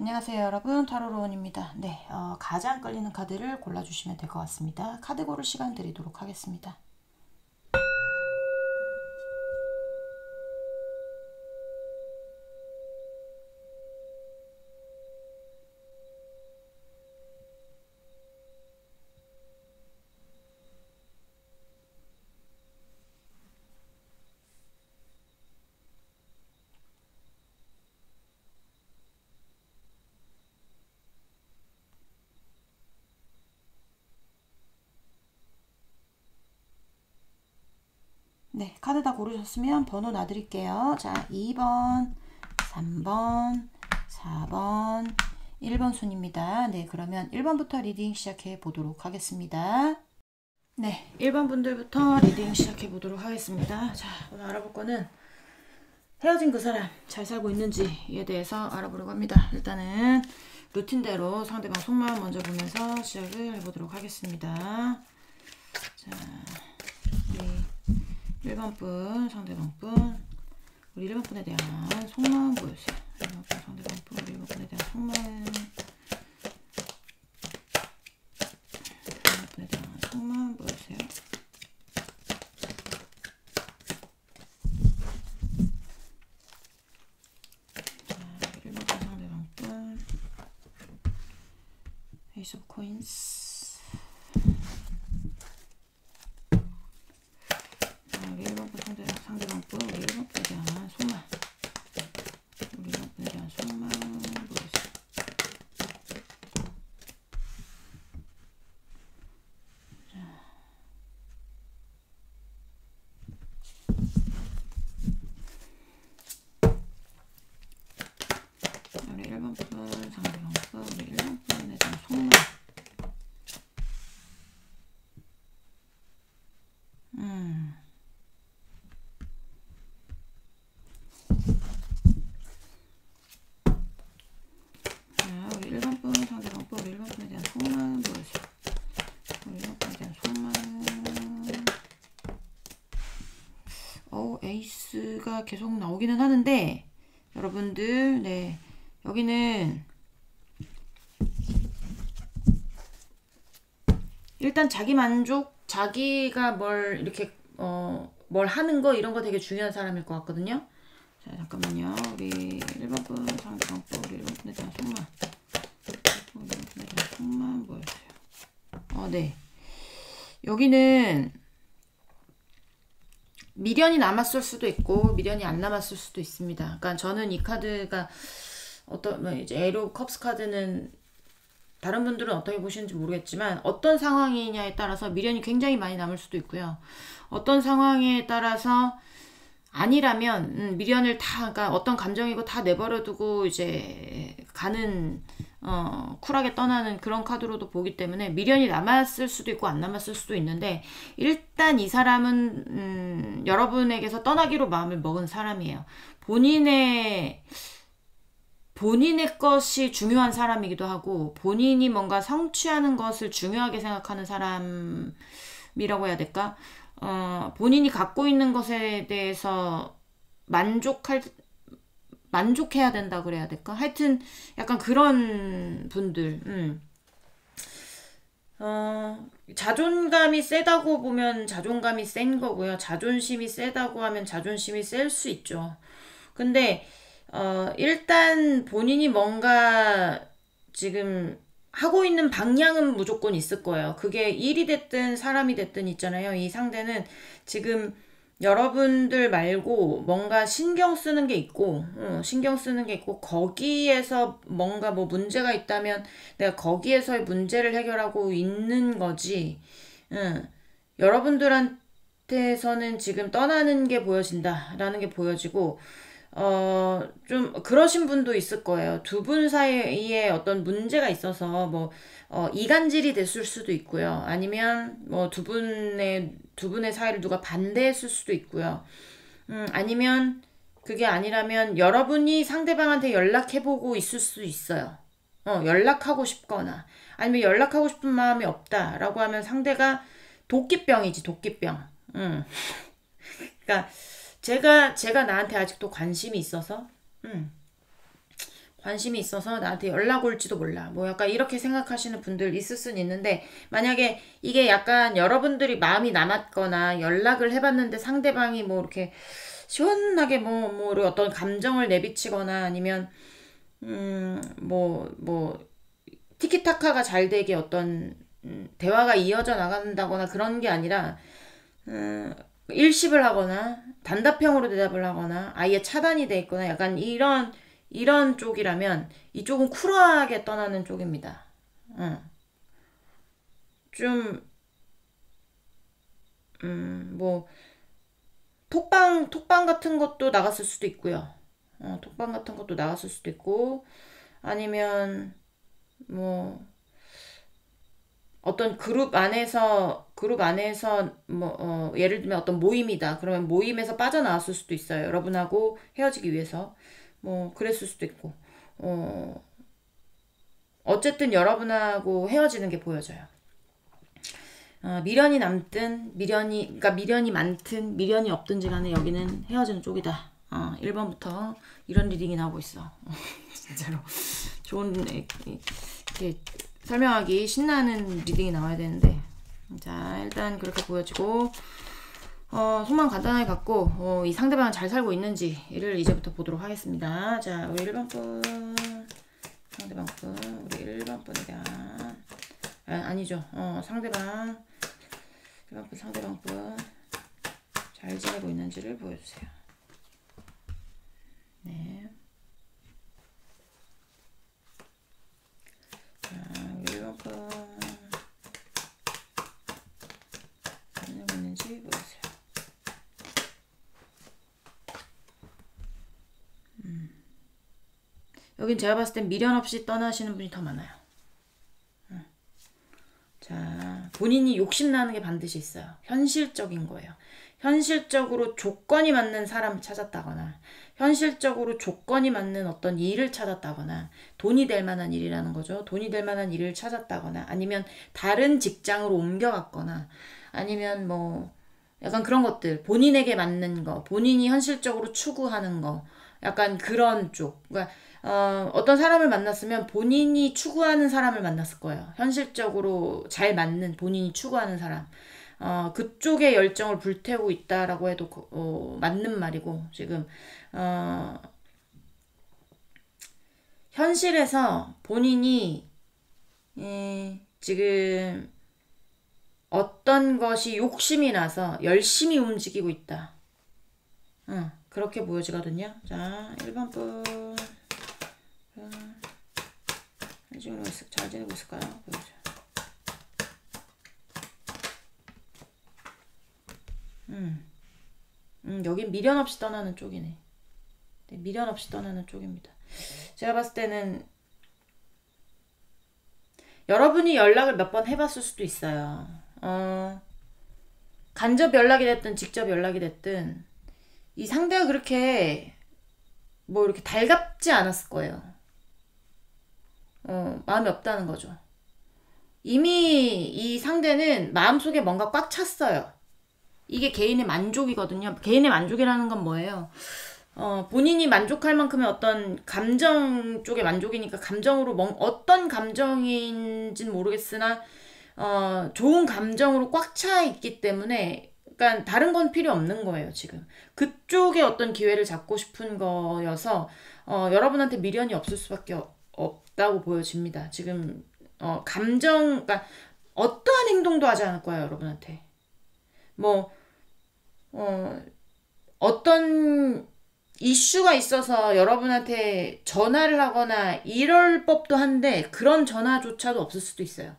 안녕하세요 여러분, 타로로운입니다. 네, 가장 끌리는 카드를 골라주시면 될 것 같습니다. 카드 고를 시간 드리도록 하겠습니다. 네, 카드 다 고르셨으면 번호 놔드릴게요. 자, 2번, 3번, 4번, 1번 순입니다. 네, 그러면 1번부터 리딩 시작해 보도록 하겠습니다. 네, 1번 분들부터 리딩 시작해 보도록 하겠습니다. 자, 오늘 알아볼 거는 헤어진 그 사람 잘 살고 있는지에 대해서 알아보려고 합니다. 일단은 루틴대로 상대방 속마음 먼저 보면서 시작을 해보도록 하겠습니다. 자, 우리 1번 분, 상대방 분, 우리 1번 분에 대한 속마음 보여주세요. 1번 분, 상대방 분, 우리 1번 분에 대한 속마음. 1번 분에 대한 속마음 보여주세요. 자, 1번 분, 상대방 분, 에이스 오브 코인스. 상대방 분, 우리 1번 분에 대한 속마음. 우리 1번 분에 대한 속마음 보여주세요. 우리 1번 분, 상대방 분, 우리 1번 분에 대한 속마음. 우리 1번 분, 상대방 분, 우리 1번 분에 대한 속마음 보여주세요. 우리 1번 분에 대한 속마음. 에이스가 계속 나오기는 하는데, 여러분들, 네. 여기는, 일단 자기 만족, 자기가 뭘 이렇게, 뭘 하는 거, 이런 거 되게 중요한 사람일 것 같거든요. 자, 잠깐만요. 우리 1번 분, 상대방 분, 우리 1번 분에 대한 속마음. 우리 1번 분에 대한 속마음 보여주세요. 네. 여기는, 미련이 남았을 수도 있고 미련이 안 남았을 수도 있습니다. 그러니까 저는 이 카드가 이제 에로 컵스 카드는 다른 분들은 어떻게 보시는지 모르겠지만 어떤 상황이냐에 따라서 미련이 굉장히 많이 남을 수도 있고요. 어떤 상황에 따라서 아니라면 미련을 그러니까 어떤 감정이고 다 내버려두고 이제 가는 쿨하게 떠나는 그런 카드로도 보기 때문에 미련이 남았을 수도 있고 안 남았을 수도 있는데, 일단 이 사람은 여러분에게서 떠나기로 마음을 먹은 사람이에요. 본인의 것이 중요한 사람이기도 하고 본인이 뭔가 성취하는 것을 중요하게 생각하는 사람이라고 해야 될까? 본인이 갖고 있는 것에 대해서 만족해야 된다 그래야 될까? 하여튼 약간 그런 분들. 자존감이 세다고 보면 자존감이 센 거고요. 자존심이 세다고 하면 자존심이 셀 수 있죠. 근데 일단 본인이 뭔가 지금 하고 있는 방향은 무조건 있을 거예요. 그게 일이 됐든 사람이 됐든 있잖아요. 이 상대는 지금 여러분들 말고 뭔가 신경 쓰는 게 있고, 거기에서 뭔가 뭐 문제가 있다면 내가 거기에서의 문제를 해결하고 있는 거지. 여러분들한테서는 지금 떠나는 게 보여진다라는 게 보여지고, 좀 그러신 분도 있을 거예요. 두 분 사이에 어떤 문제가 있어서 뭐 이간질이 됐을 수도 있고요. 아니면 뭐 두 분의 사이를 누가 반대했을 수도 있고요. 아니면 그게 아니라면 여러분이 상대방한테 연락해보고 있을 수 있어요. 연락하고 싶거나 아니면 연락하고 싶은 마음이 없다라고 하면 상대가 도끼병이지, 도끼병. 그러니까 제가 나한테 아직도 관심이 있어서 관심이 있어서 나한테 연락 올지도 몰라. 뭐 약간 이렇게 생각하시는 분들 있을 수는 있는데, 만약에 이게 약간 여러분들이 마음이 남았거나 연락을 해봤는데 상대방이 뭐 이렇게 시원하게 뭐 어떤 감정을 내비치거나 아니면 뭐 티키타카가 잘 되게 어떤 대화가 이어져 나간다거나 그런 게 아니라 일십을 하거나 단답형으로 대답을 하거나 아예 차단이 돼 있거나 약간 이런 쪽이라면 이쪽은 쿨하게 떠나는 쪽입니다. 좀 뭐 톡방 같은 것도 나갔을 수도 있고요. 톡방 같은 것도 나갔을 수도 있고 아니면 뭐 어떤 그룹 안에서 뭐 예를 들면 어떤 모임이다. 그러면 모임에서 빠져나왔을 수도 있어요. 여러분하고 헤어지기 위해서 뭐 그랬을 수도 있고 어 어쨌든 여러분하고 헤어지는 게 보여져요. 미련이 남든 그러니까 미련이 많든 미련이 없든지 간에 여기는 헤어지는 쪽이다. 1번부터 이런 리딩이 나오고 있어. 진짜로 좋은 이렇게 설명하기 신나는 리딩이 나와야 되는데, 자 일단 그렇게 보여지고 손만 간단하게 갖고 이 상대방은 잘 살고 있는지를 이제부터 보도록 하겠습니다. 자 우리 1번 분 상대방 분 우리 1번 분에 대한 아니죠. 상대방 1번 분 상대방 분 잘 지내고 있는지를 보여주세요. 네. 자, 1번 분 잘 지내고 있는지 보여주세요. 여긴 제가 봤을 땐 미련 없이 떠나시는 분이 더 많아요. 자, 본인이 욕심나는 게 반드시 있어요. 현실적인 거예요. 현실적으로 조건이 맞는 사람을 찾았다거나 현실적으로 조건이 맞는 어떤 일을 찾았다거나 돈이 될 만한 일이라는 거죠. 돈이 될 만한 일을 찾았다거나 아니면 다른 직장으로 옮겨갔거나 아니면 뭐 약간 그런 것들 본인에게 맞는 거 본인이 현실적으로 추구하는 거 약간 그런 쪽 그러니까 어떤 사람을 만났으면 본인이 추구하는 사람을 만났을 거예요. 현실적으로 잘 맞는 본인이 추구하는 사람. 그쪽의 열정을 불태우고 있다라고 해도 맞는 말이고 지금 현실에서 본인이 지금 어떤 것이 욕심이 나서 열심히 움직이고 있다. 그렇게 보여지거든요. 자, 1번 분 잘 지내고 있을까요? 보여줘. 여긴 미련 없이 떠나는 쪽이네. 네, 미련 없이 떠나는 쪽입니다. 제가 봤을 때는 여러분이 연락을 몇 번 해봤을 수도 있어요. 간접 연락이 됐든 직접 연락이 됐든 이 상대가 그렇게 뭐 이렇게 달갑지 않았을 거예요. 마음이 없다는 거죠. 이미 이 상대는 마음속에 뭔가 꽉 찼어요. 이게 개인의 만족이거든요. 개인의 만족이라는 건 뭐예요? 본인이 만족할 만큼의 어떤 감정 쪽의 만족이니까 감정으로 어떤 감정인지는 모르겠으나 좋은 감정으로 꽉 차 있기 때문에 그러니까 다른 건 필요 없는 거예요, 지금. 그쪽에 어떤 기회를 잡고 싶은 거여서 여러분한테 미련이 없을 수밖에 없다고 보여집니다. 지금 그러니까 어떠한 행동도 하지 않을 거예요, 여러분한테. 뭐 어떤 이슈가 있어서 여러분한테 전화를 하거나 이럴 법도 한데 그런 전화조차도 없을 수도 있어요.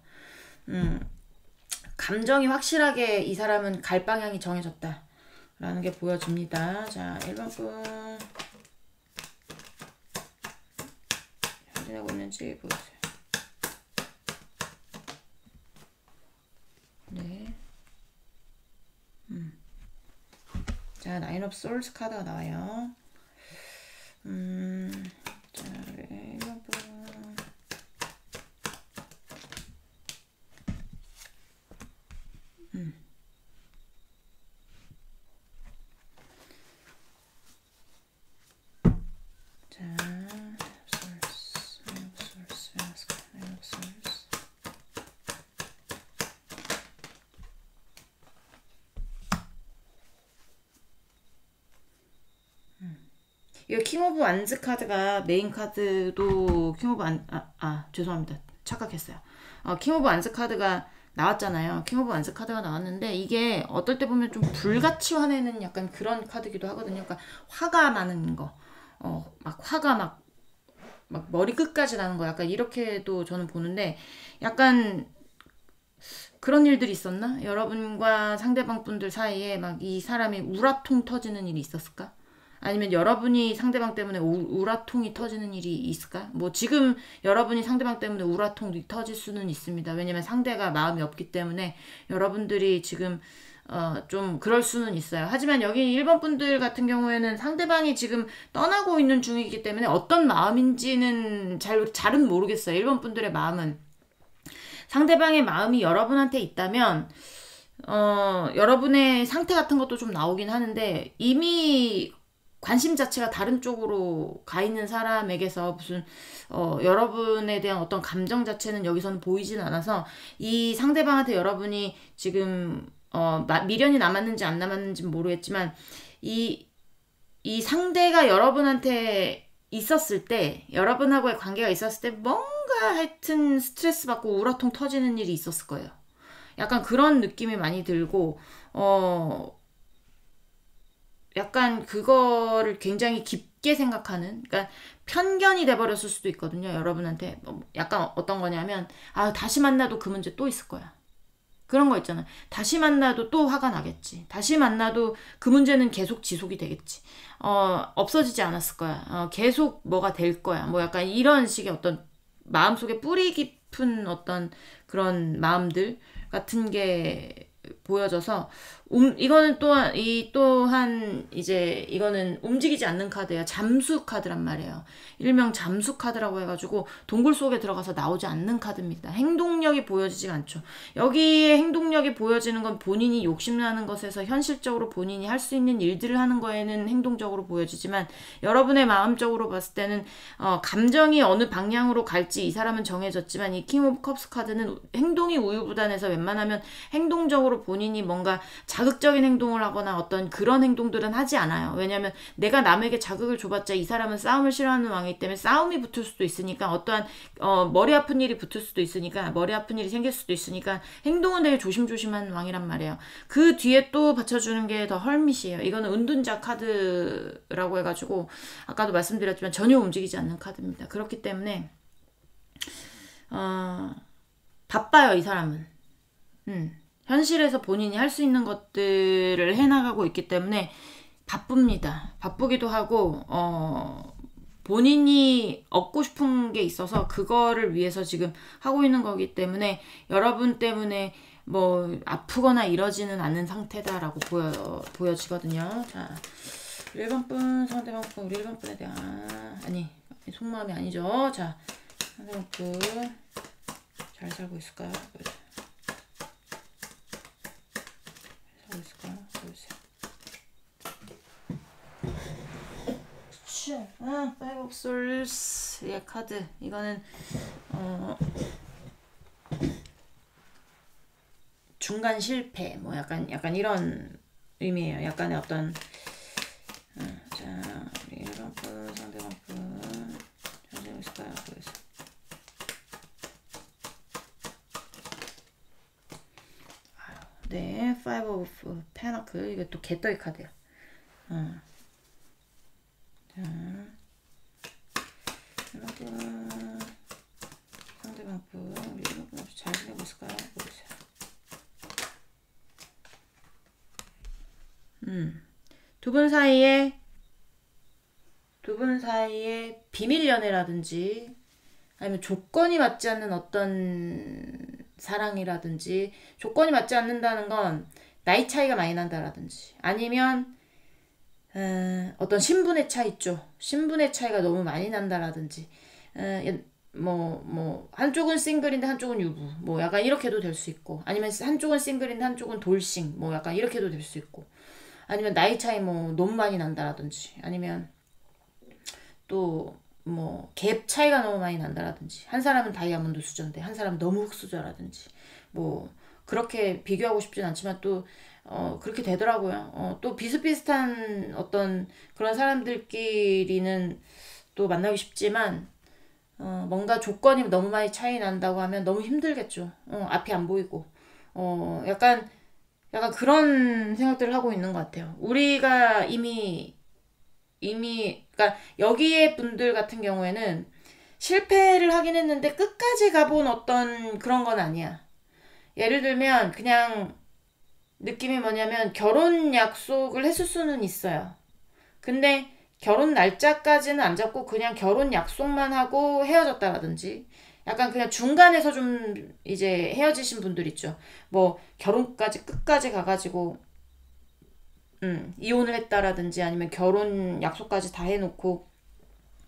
감정이 확실하게 이 사람은 갈 방향이 정해졌다 라는 게 보여집니다. 자, 1번 분 잘 지내고 있는지 보여주세요. 네. 자, 나인 오브 솔스 카드가 나와요. 자, 1번 분 자, 솔스 이거 킹 오브 완즈 카드가 메인 카드도 킹 오브 죄송합니다. 착각했어요. 킹 오브 완즈 카드가 나왔잖아요. 킹 오브 완즈 카드가 나왔는데 이게 어떨 때 보면 좀 불같이 화내는 약간 그런 카드기도 하거든요. 그러니까 화가 많은 거. 막 화가 막 머리 끝까지 나는 거 약간 이렇게도 저는 보는데 약간 그런 일들이 있었나? 여러분과 상대방 분들 사이에 막 이 사람이 우라통 터지는 일이 있었을까? 아니면 여러분이 상대방 때문에 우라통이 터지는 일이 있을까? 뭐 지금 여러분이 상대방 때문에 우라통이 터질 수는 있습니다. 왜냐면 상대가 마음이 없기 때문에 여러분들이 지금 좀 그럴 수는 있어요. 하지만 여기 1번 분들 같은 경우에는 상대방이 지금 떠나고 있는 중이기 때문에 어떤 마음인지는 잘은 모르겠어요. 1번 분들의 마음은. 상대방의 마음이 여러분한테 있다면 여러분의 상태 같은 것도 좀 나오긴 하는데 이미 관심 자체가 다른 쪽으로 가 있는 사람에게서 무슨 여러분에 대한 어떤 감정 자체는 여기서는 보이진 않아서 이 상대방한테 여러분이 지금 미련이 남았는지 안 남았는지 모르겠지만 이 상대가 여러분한테 있었을 때 여러분하고의 관계가 있었을 때 뭔가 하여튼 스트레스 받고 우라통 터지는 일이 있었을 거예요. 약간 그런 느낌이 많이 들고 약간 그거를 굉장히 깊게 생각하는, 그러니까 편견이 돼버렸을 수도 있거든요. 여러분한테 약간 어떤 거냐면 다시 만나도 그 문제 또 있을 거야. 그런 거 있잖아. 다시 만나도 또 화가 나겠지. 다시 만나도 그 문제는 계속 지속이 되겠지. 없어지지 않았을 거야. 계속 뭐가 될 거야. 뭐 약간 이런 식의 어떤 마음속에 뿌리 깊은 어떤 그런 마음들 같은 게 보여져서 이거는 또한 이제 이거는 움직이지 않는 카드예요. 잠수 카드란 말이에요. 일명 잠수 카드라고 해가지고 동굴 속에 들어가서 나오지 않는 카드입니다. 행동력이 보여지지가 않죠. 여기에 행동력이 보여지는 건 본인이 욕심나는 것에서 현실적으로 본인이 할 수 있는 일들을 하는 거에는 행동적으로 보여지지만 여러분의 마음적으로 봤을 때는 감정이 어느 방향으로 갈지 이 사람은 정해졌지만 이 킹 오브 컵스 카드는 행동이 우유부단해서 웬만하면 행동적으로 본인이 뭔가 자극적인 행동을 하거나 어떤 그런 행동들은 하지 않아요. 왜냐하면 내가 남에게 자극을 줘봤자 이 사람은 싸움을 싫어하는 왕이기 때문에 싸움이 붙을 수도 있으니까 어떠한 머리 아픈 일이 붙을 수도 있으니까 머리 아픈 일이 생길 수도 있으니까 행동은 되게 조심조심한 왕이란 말이에요. 그 뒤에 또 받쳐주는 게 더 헐밋이에요. 이거는 은둔자 카드라고 해가지고 아까도 말씀드렸지만 전혀 움직이지 않는 카드입니다. 그렇기 때문에 바빠요, 이 사람은. 현실에서 본인이 할 수 있는 것들을 해나가고 있기 때문에 바쁩니다. 바쁘기도 하고 본인이 얻고 싶은 게 있어서 그거를 위해서 지금 하고 있는 거기 때문에 여러분 때문에 뭐 아프거나 이러지는 않는 상태다라고 보여지거든요. 자, 1번 분, 상대방 분, 우리 1번 분에 대한 속마음이 아니죠. 자, 상대방 분 잘 살고 있을까요? 있을까요? 보여주세요. Five of Swords 의 카드. 이거는 중간 실패 뭐 약간 이런 의미예요. 약간의 어떤 자, 우리 1번 분, 상대방 분 잘 살고 있을까요? 보여주세요. 네, Five of Pentacle. 이게 또 개떡이 카드야. 자, 여러분, 상대방 분, 우리 여러분 혹시 잘 지내고 있을까요? 보세요. 두 분 사이에 비밀 연애라든지 아니면 조건이 맞지 않는 어떤 사랑이라든지, 조건이 맞지 않는다는 건 나이 차이가 많이 난다라든지 아니면 어떤 신분의 차이 있죠. 신분의 차이가 너무 많이 난다라든지 뭐 한쪽은 싱글인데 한쪽은 유부 뭐 약간 이렇게도 될 수 있고, 아니면 한쪽은 싱글인데 한쪽은 돌싱 뭐 약간 이렇게도 될 수 있고, 아니면 나이 차이 뭐 너무 많이 난다라든지, 아니면 또 뭐 갭 차이가 너무 많이 난다라든지, 한 사람은 다이아몬드 수저인데 한 사람은 너무 흑수저라든지, 뭐 그렇게 비교하고 싶진 않지만 또 그렇게 되더라고요. 또 비슷비슷한 어떤 그런 사람들끼리는 또 만나기 쉽지만, 뭔가 조건이 너무 많이 차이 난다고 하면 너무 힘들겠죠. 앞이 안 보이고. 약간 그런 생각들을 하고 있는 것 같아요. 우리가 그러니까 여기에 분들 같은 경우에는 실패를 하긴 했는데 끝까지 가본 어떤 그런 건 아니야. 예를 들면 그냥 느낌이 뭐냐면 결혼 약속을 했을 수는 있어요. 근데 결혼 날짜까지는 안 잡고 그냥 결혼 약속만 하고 헤어졌다라든지 약간 그냥 중간에서 좀 이제 헤어지신 분들 있죠. 뭐 결혼까지 끝까지 가가지고 이혼을 했다라든지 아니면 결혼 약속까지 다 해놓고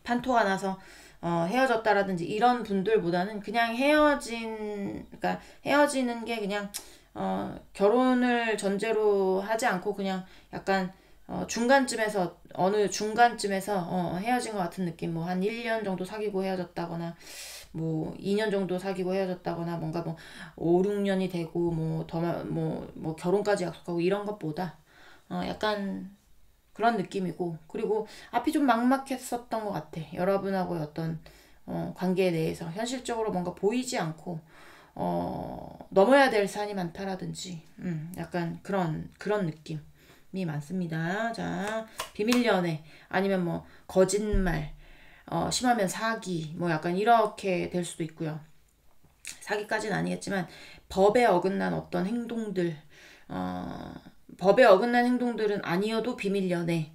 판토가 나서 헤어졌다라든지 이런 분들보다는 그냥 그러니까 헤어지는 게 그냥 결혼을 전제로 하지 않고 그냥 약간 중간쯤에서 어느 중간쯤에서 헤어진 것 같은 느낌. 뭐 한 1년 정도 사귀고 헤어졌다거나 뭐 2년 정도 사귀고 헤어졌다거나 뭔가 뭐 5, 6년이 되고 뭐 결혼까지 약속하고 이런 것보다 약간 그런 느낌이고, 그리고 앞이 좀 막막했었던 것 같아. 여러분하고의 어떤 관계에 대해서 현실적으로 뭔가 보이지 않고 넘어야 될 산이 많다라든지 약간 그런 느낌이 많습니다. 자, 비밀 연애 아니면 뭐 거짓말, 심하면 사기, 뭐 약간 이렇게 될 수도 있고요. 사기까지는 아니겠지만 법에 어긋난 어떤 행동들, 어, 법에 어긋난 행동들은 아니어도 비밀 연애,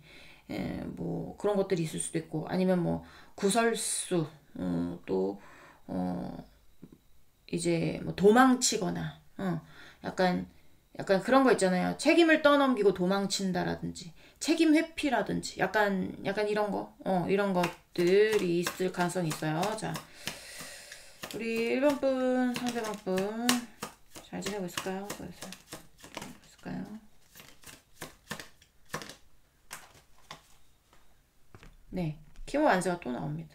뭐 그런 것들이 있을 수도 있고, 아니면 뭐 구설수, 또 이제 뭐 도망치거나, 약간 그런 거 있잖아요. 책임을 떠넘기고 도망친다라든지 책임 회피라든지 약간 이런 것들이 있을 가능성이 있어요. 자, 우리 1번 분 상대방 분 잘 지내고 있을까요? 네, 키모 안세가 또 나옵니다.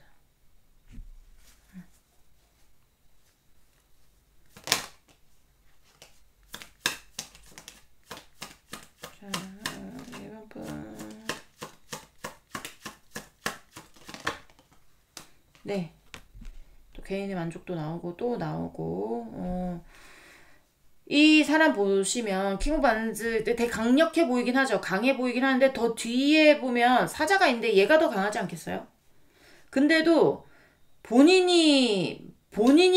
자, 1번 분. 네, 또 개인의 만족도 나오고 또 나오고. 이 사람 보시면 킹 오브 반즈 되게 강력해 보이긴 하죠. 강해 보이긴 하는데 더 뒤에 보면 사자가 있는데 얘가 더 강하지 않겠어요? 근데도 본인이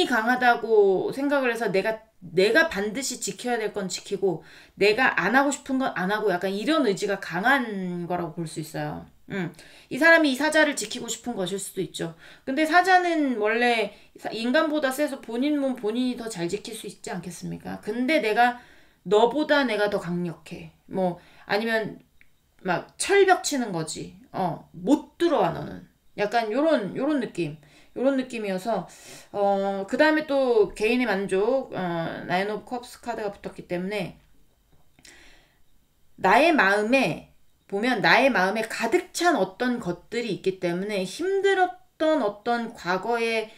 강하다고 생각을 해서 내가 반드시 지켜야 될 건 지키고 내가 안 하고 싶은 건 안 하고 약간 이런 의지가 강한 거라고 볼 수 있어요. 이 사람이 이 사자를 지키고 싶은 것일 수도 있죠. 근데 사자는 원래 인간보다 세서 본인 몸 본인이 더 잘 지킬 수 있지 않겠습니까? 근데 너보다 내가 더 강력해. 뭐 아니면 막 철벽 치는 거지. 못 들어와 너는. 약간 요런 느낌. 요런 느낌이어서 그다음에 또 개인의 만족 나인 오브 컵스 카드가 붙었기 때문에 나의 마음에 나의 마음에 가득 찬 어떤 것들이 있기 때문에 힘들었던 어떤 과거의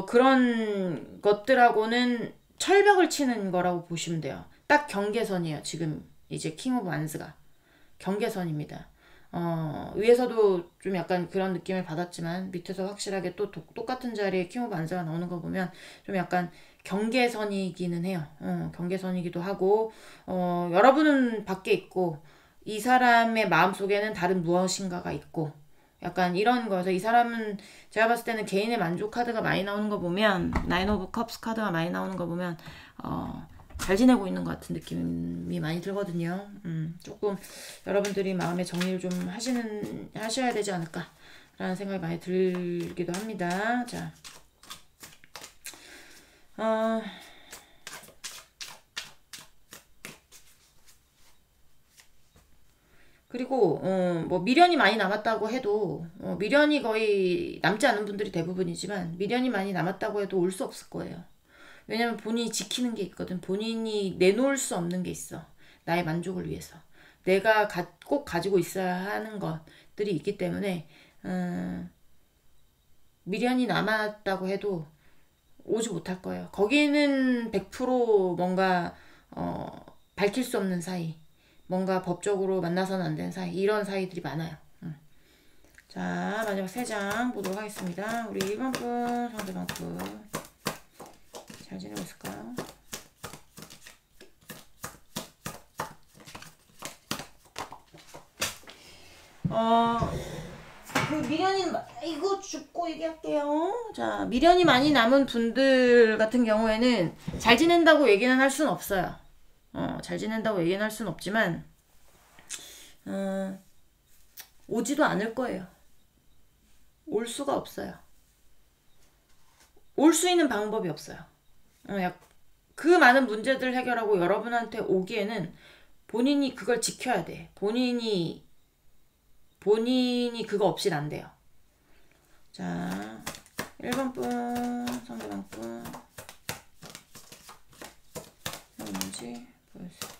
그런 것들하고는 철벽을 치는 거라고 보시면 돼요. 딱 경계선이에요. 지금 이제 킹 오브 완스가 경계선입니다. 위에서도 좀 약간 그런 느낌을 받았지만 밑에서 확실하게 또 똑같은 자리에 킹 오브 완스가 나오는 거 보면 좀 약간 경계선이기는 해요. 경계선이기도 하고 여러분은 밖에 있고 이 사람의 마음속에는 다른 무엇인가가 있고 약간 이런 거여서 이 사람은 제가 봤을 때는 개인의 만족 카드가 많이 나오는 거 보면 나인 오브 컵스 카드가 많이 나오는 거 보면 잘 지내고 있는 것 같은 느낌이 많이 들거든요. 조금 여러분들이 마음의 정리를 좀 하셔야 되지 않을까라는 생각이 많이 들기도 합니다. 자, 그리고 뭐 미련이 많이 남았다고 해도 미련이 거의 남지 않은 분들이 대부분이지만 미련이 많이 남았다고 해도 올 수 없을 거예요. 왜냐면 본인이 지키는 게 있거든. 본인이 내놓을 수 없는 게 있어. 나의 만족을 위해서. 내가 꼭 가지고 있어야 하는 것들이 있기 때문에 미련이 남았다고 해도 오지 못할 거예요. 거기는 100% 뭔가 밝힐 수 없는 사이, 뭔가 법적으로 만나서는 안 되는 사이, 이런 사이들이 많아요. 자, 마지막 3장 보도록 하겠습니다. 우리 1번 분, 상대방 분 잘 지내고 있을까요? 미련이 이거 죽고 얘기할게요. 자, 미련이 많이 남은 분들 같은 경우에는 잘 지낸다고 얘기는 할 수는 없어요. 잘 지낸다고 얘기는 할 수는 없지만 오지도 않을 거예요. 올 수가 없어요. 올 수 있는 방법이 없어요. 그 많은 문제들 해결하고 여러분한테 오기에는 본인이 그걸 지켜야 돼. 본인이 그거 없이는 안 돼요. 자, 1번 분, 상대방 분. 뭔지 보여주세요.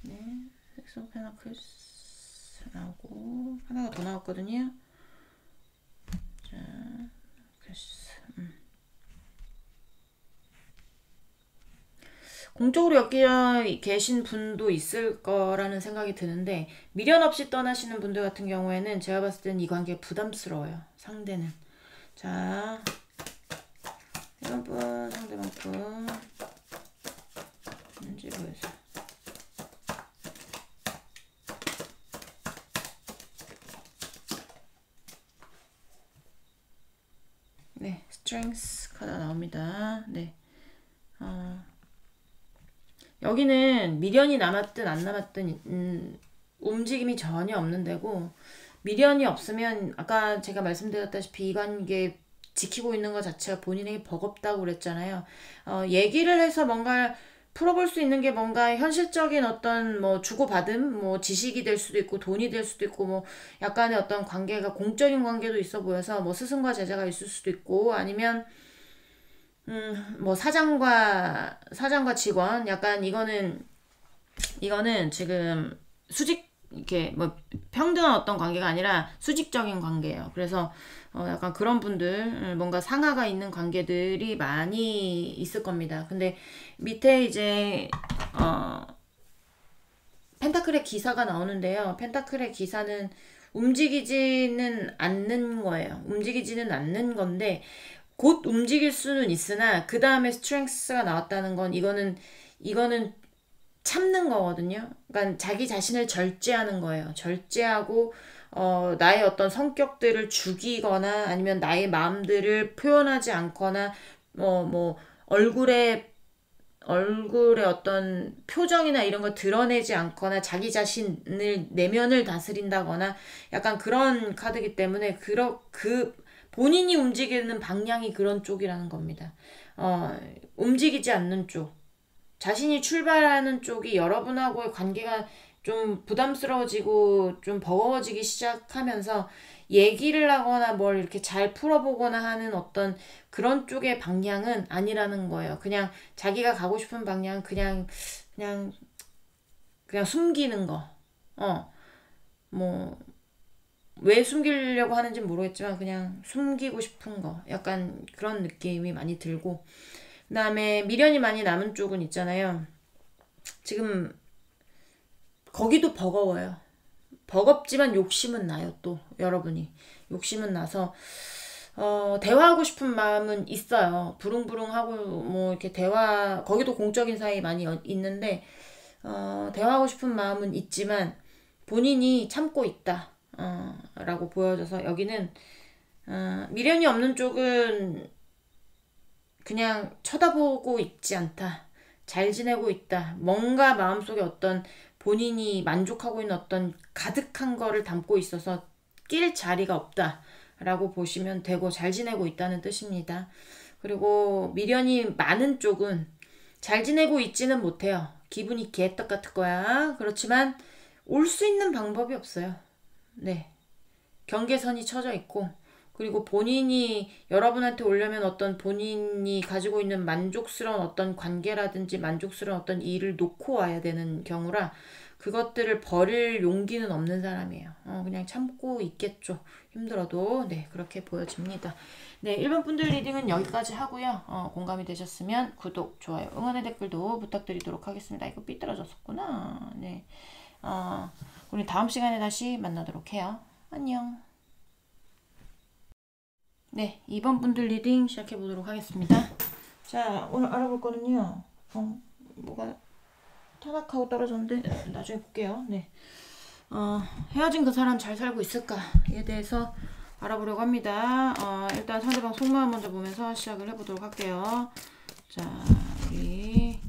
네, 섹스 오브 페나클스 나오고 하나가 더 나왔거든요. 자, 글쎄. 공적으로 엮여 계신 분도 있을 거라는 생각이 드는데 미련 없이 떠나시는 분들 같은 경우에는 제가 봤을 때는 이 관계 부담스러워요. 상대는. 자, 1번 분, 상대방 분 뭔지 보여주세요. 네, 스트렝스 카드가 나옵니다. 네. 여기는 미련이 남았든 안 남았든 움직임이 전혀 없는 데고, 미련이 없으면 아까 제가 말씀드렸다시피 이 관계 지키고 있는 것 자체가 본인에게 버겁다고 그랬잖아요. 얘기를 해서 뭔가 풀어볼 수 있는 게 뭔가 현실적인 어떤 뭐 주고받음, 뭐 지식이 될 수도 있고 돈이 될 수도 있고 뭐 약간의 어떤 관계가 공적인 관계도 있어 보여서 뭐 스승과 제자가 있을 수도 있고 아니면 뭐 사장과 직원 약간 이거는 지금 수직 이렇게 뭐 평등한 어떤 관계가 아니라 수직적인 관계예요. 그래서 약간 그런 분들 뭔가 상하가 있는 관계들이 많이 있을 겁니다. 근데 밑에 이제 펜타클의 기사가 나오는데요. 펜타클의 기사는 움직이지는 않는 거예요. 움직이지는 않는 건데 곧 움직일 수는 있으나 그 다음에 스트렝스가 나왔다는 건 이거는 참는 거거든요. 그러니까 자기 자신을 절제하는 거예요. 절제하고 나의 어떤 성격들을 죽이거나 아니면 나의 마음들을 표현하지 않거나 뭐 얼굴에 어떤 표정이나 이런 걸 드러내지 않거나 자기 자신을 내면을 다스린다거나 약간 그런 카드이기 때문에 본인이 움직이는 방향이 그런 쪽이라는 겁니다. 움직이지 않는 쪽. 자신이 출발하는 쪽이 여러분하고의 관계가 좀 부담스러워지고 좀 버거워지기 시작하면서 얘기를 하거나 뭘 이렇게 잘 풀어보거나 하는 어떤 그런 쪽의 방향은 아니라는 거예요. 그냥 자기가 가고 싶은 방향은 그냥 숨기는 거. 뭐 왜 숨기려고 하는지 모르겠지만 그냥 숨기고 싶은 거. 약간 그런 느낌이 많이 들고 그 다음에 미련이 많이 남은 쪽은 있잖아요. 지금 거기도 버거워요. 버겁지만 욕심은 나요. 또 여러분이 욕심은 나서 대화하고 싶은 마음은 있어요. 부릉부릉하고 뭐 이렇게 거기도 공적인 사이 많이 있는데 대화하고 싶은 마음은 있지만 본인이 참고 있다 라고 보여져서 여기는 미련이 없는 쪽은 그냥 쳐다보고 있지 않다. 잘 지내고 있다. 뭔가 마음속에 어떤 본인이 만족하고 있는 어떤 가득한 거를 담고 있어서 낄 자리가 없다. 라고 보시면 되고 잘 지내고 있다는 뜻입니다. 그리고 미련이 많은 쪽은 잘 지내고 있지는 못해요. 기분이 개떡 같을 거야. 그렇지만 올 수 있는 방법이 없어요. 네. 경계선이 쳐져 있고 그리고 본인이 여러분한테 오려면 어떤 본인이 가지고 있는 만족스러운 어떤 관계라든지 만족스러운 어떤 일을 놓고 와야 되는 경우라 그것들을 버릴 용기는 없는 사람이에요. 그냥 참고 있겠죠. 힘들어도. 네, 그렇게 보여집니다. 네, 1번 분들 리딩은 여기까지 하고요. 공감이 되셨으면 구독, 좋아요, 응원의 댓글도 부탁드리도록 하겠습니다. 이거 삐뚤어졌었구나. 네, 우리 다음 시간에 다시 만나도록 해요. 안녕. 네, 2번 분들 리딩 시작해 보도록 하겠습니다. 자, 오늘 알아볼 거는요. 뭐가 타락하고 떨어졌는데 나중에 볼게요. 네, 헤어진 그 사람 잘 살고 있을까에 대해서 알아보려고 합니다. 일단 상대방 속마음 먼저 보면서 시작을 해보도록 할게요. 자, 우리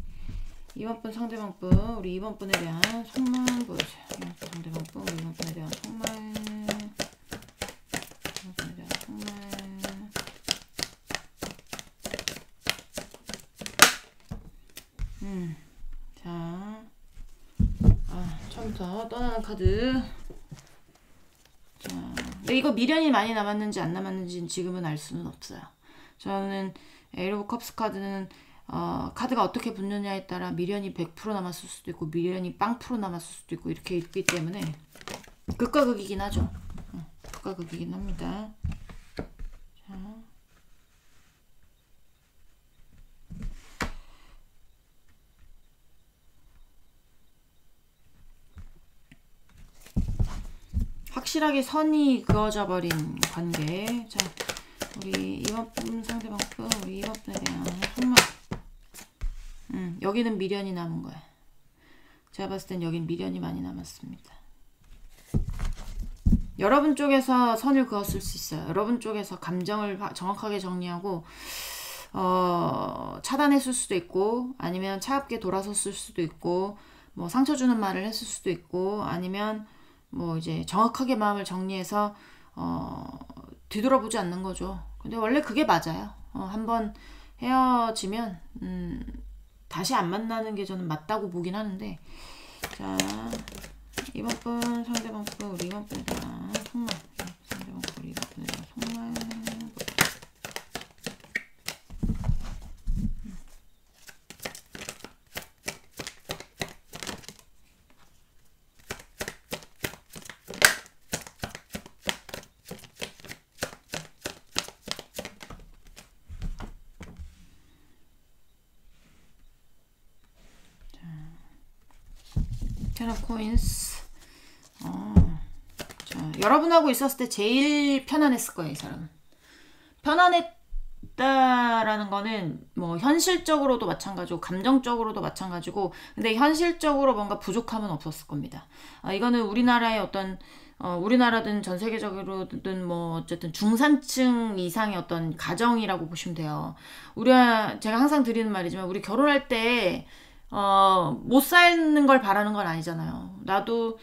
2번 분 상대방 분, 우리 2번 분에 대한 속마음 보여주세요. 2번 분 상대방 분, 우리 2번 분에 대한 속마음. 2번 분에 대한 속마음. 자, 처음부터 떠나는 카드. 자, 근데 이거 미련이 많이 남았는지 안 남았는지는 지금은 알 수는 없어요. 저는 에이스 오브 컵스 카드는 카드가 어떻게 붙느냐에 따라 미련이 100% 남았을 수도 있고 미련이 0% 남았을 수도 있고 이렇게 있기 때문에 극과 극이긴 하죠. 극과 극이긴 합니다. 자, 확실하게 선이 그어져 버린 관계. 자, 우리 2번 분 상대방 분, 우리 2번 분에 대한 속마음. 여기는 미련이 남은 거야. 제가 봤을 땐 여긴 미련이 많이 남았습니다. 여러분 쪽에서 선을 그었을 수 있어요. 여러분 쪽에서 감정을 정확하게 정리하고 차단했을 수도 있고, 아니면 차갑게 돌아섰을 수도 있고, 뭐 상처 주는 말을 했을 수도 있고, 아니면 뭐 이제 정확하게 마음을 정리해서 뒤돌아보지 않는 거죠. 근데 원래 그게 맞아요. 한번 헤어지면 다시 안 만나는 게 저는 맞다고 보긴 하는데. 자, 2번 분 상대방 분, 우리 2번 분에 대한 속마음. 상대방 분, 우리 2번 분에 대한 속마음. 텐 오브 코인스. 자, 여러분하고 있었을 때 제일 편안했을 거예요, 이 사람은. 편안했다라는 거는 뭐 현실적으로도 마찬가지고 감정적으로도 마찬가지고, 근데 현실적으로 뭔가 부족함은 없었을 겁니다. 이거는 우리나라의 어떤 우리나라든 전 세계적으로든 뭐 어쨌든 중산층 이상의 어떤 가정이라고 보시면 돼요. 제가 항상 드리는 말이지만 우리 결혼할 때 못 사는 걸 바라는 건 아니잖아요. 나도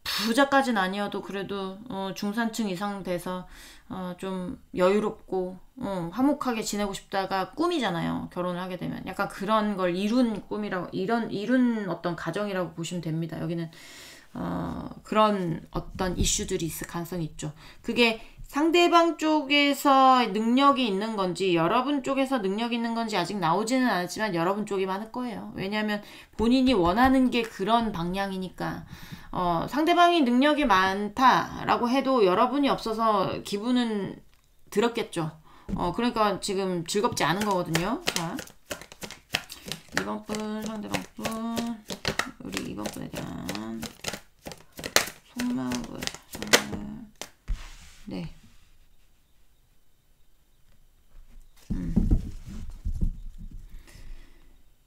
부자까지는 아니어도 그래도 중산층 이상 돼서 좀 여유롭고 화목하게 지내고 싶다가 꿈이잖아요. 결혼을 하게 되면 약간 그런 걸 이룬 꿈이라고, 이룬 어떤 가정이라고 보시면 됩니다. 여기는 그런 어떤 이슈들이 있을 가능성이 있죠. 그게 상대방 쪽에서 능력이 있는 건지 여러분 쪽에서 능력이 있는 건지 아직 나오지는 않았지만 여러분 쪽이 많을 거예요. 왜냐하면 본인이 원하는 게 그런 방향이니까. 상대방이 능력이 많다라고 해도 여러분이 없어서 기분은 들었겠죠. 그러니까 지금 즐겁지 않은 거거든요. 자, 2번 분 상대방 분, 우리 2번 분에 대한 속마음을. 네.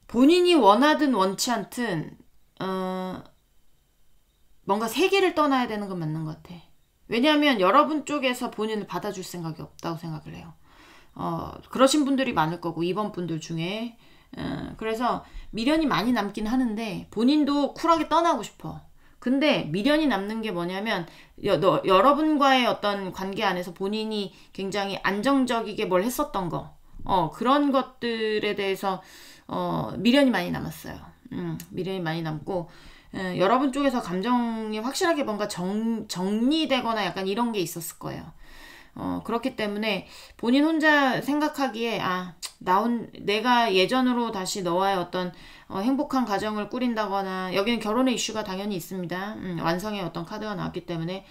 본인이 원하든 원치 않든 뭔가 세계를 떠나야 되는 건 맞는 것 같아. 왜냐하면 여러분 쪽에서 본인을 받아줄 생각이 없다고 생각을 해요. 그러신 분들이 많을 거고 2번 분들 중에. 그래서 미련이 많이 남긴 하는데 본인도 쿨하게 떠나고 싶어. 근데 미련이 남는 게 뭐냐면 여러분과의 어떤 관계 안에서 본인이 굉장히 안정적이게 뭘 했었던 거, 그런 것들에 대해서 미련이 많이 남았어요. 미련이 많이 남고, 여러분 쪽에서 감정이 확실하게 뭔가 정리되거나 약간 이런 게 있었을 거예요. 그렇기 때문에 본인 혼자 생각하기에 내가 예전으로 다시 너와의 어떤 행복한 가정을 꾸린다거나, 여기는 결혼의 이슈가 당연히 있습니다. 완성의 어떤 카드가 나왔기 때문에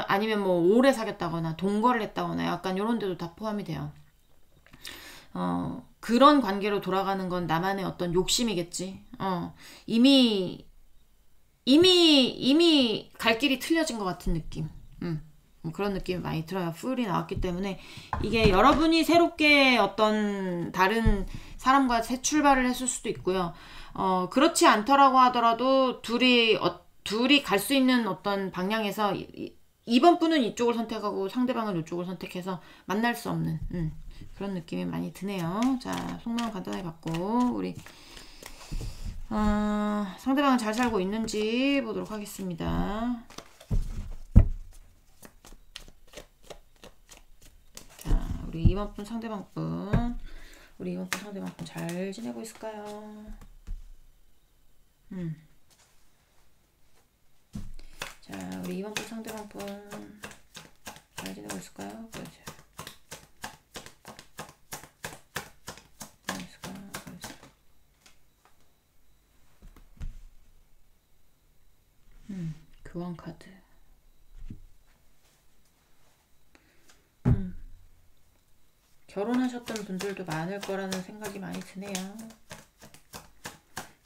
아니면 뭐 오래 사귀었다거나 동거를 했다거나 약간 요런 데도 다 포함이 돼요. 그런 관계로 돌아가는 건 나만의 어떤 욕심이겠지. 이미 갈 길이 틀려진 것 같은 느낌. 그런 느낌이 많이 들어요. 풀이 나왔기 때문에 이게 여러분이 새롭게 어떤 다른 사람과 새 출발을 했을 수도 있고요. 그렇지 않더라고 하더라도 둘이 갈 수 있는 어떤 방향에서 이번 분은 이쪽을 선택하고 상대방은 이쪽을 선택해서 만날 수 없는 그런 느낌이 많이 드네요. 자, 속마음 간단하게 받고 우리 상대방은 잘 살고 있는지 보도록 하겠습니다. 자, 우리 이번 분 상대방 분, 우리 이번 분 상대방 분 잘 지내고 있을까요? 자, 우리 이번 분 상대방 분 잘 지내고 있을까요? 보여주세요. 교환 카드. 결혼하셨던 분들도 많을 거라는 생각이 많이 드네요.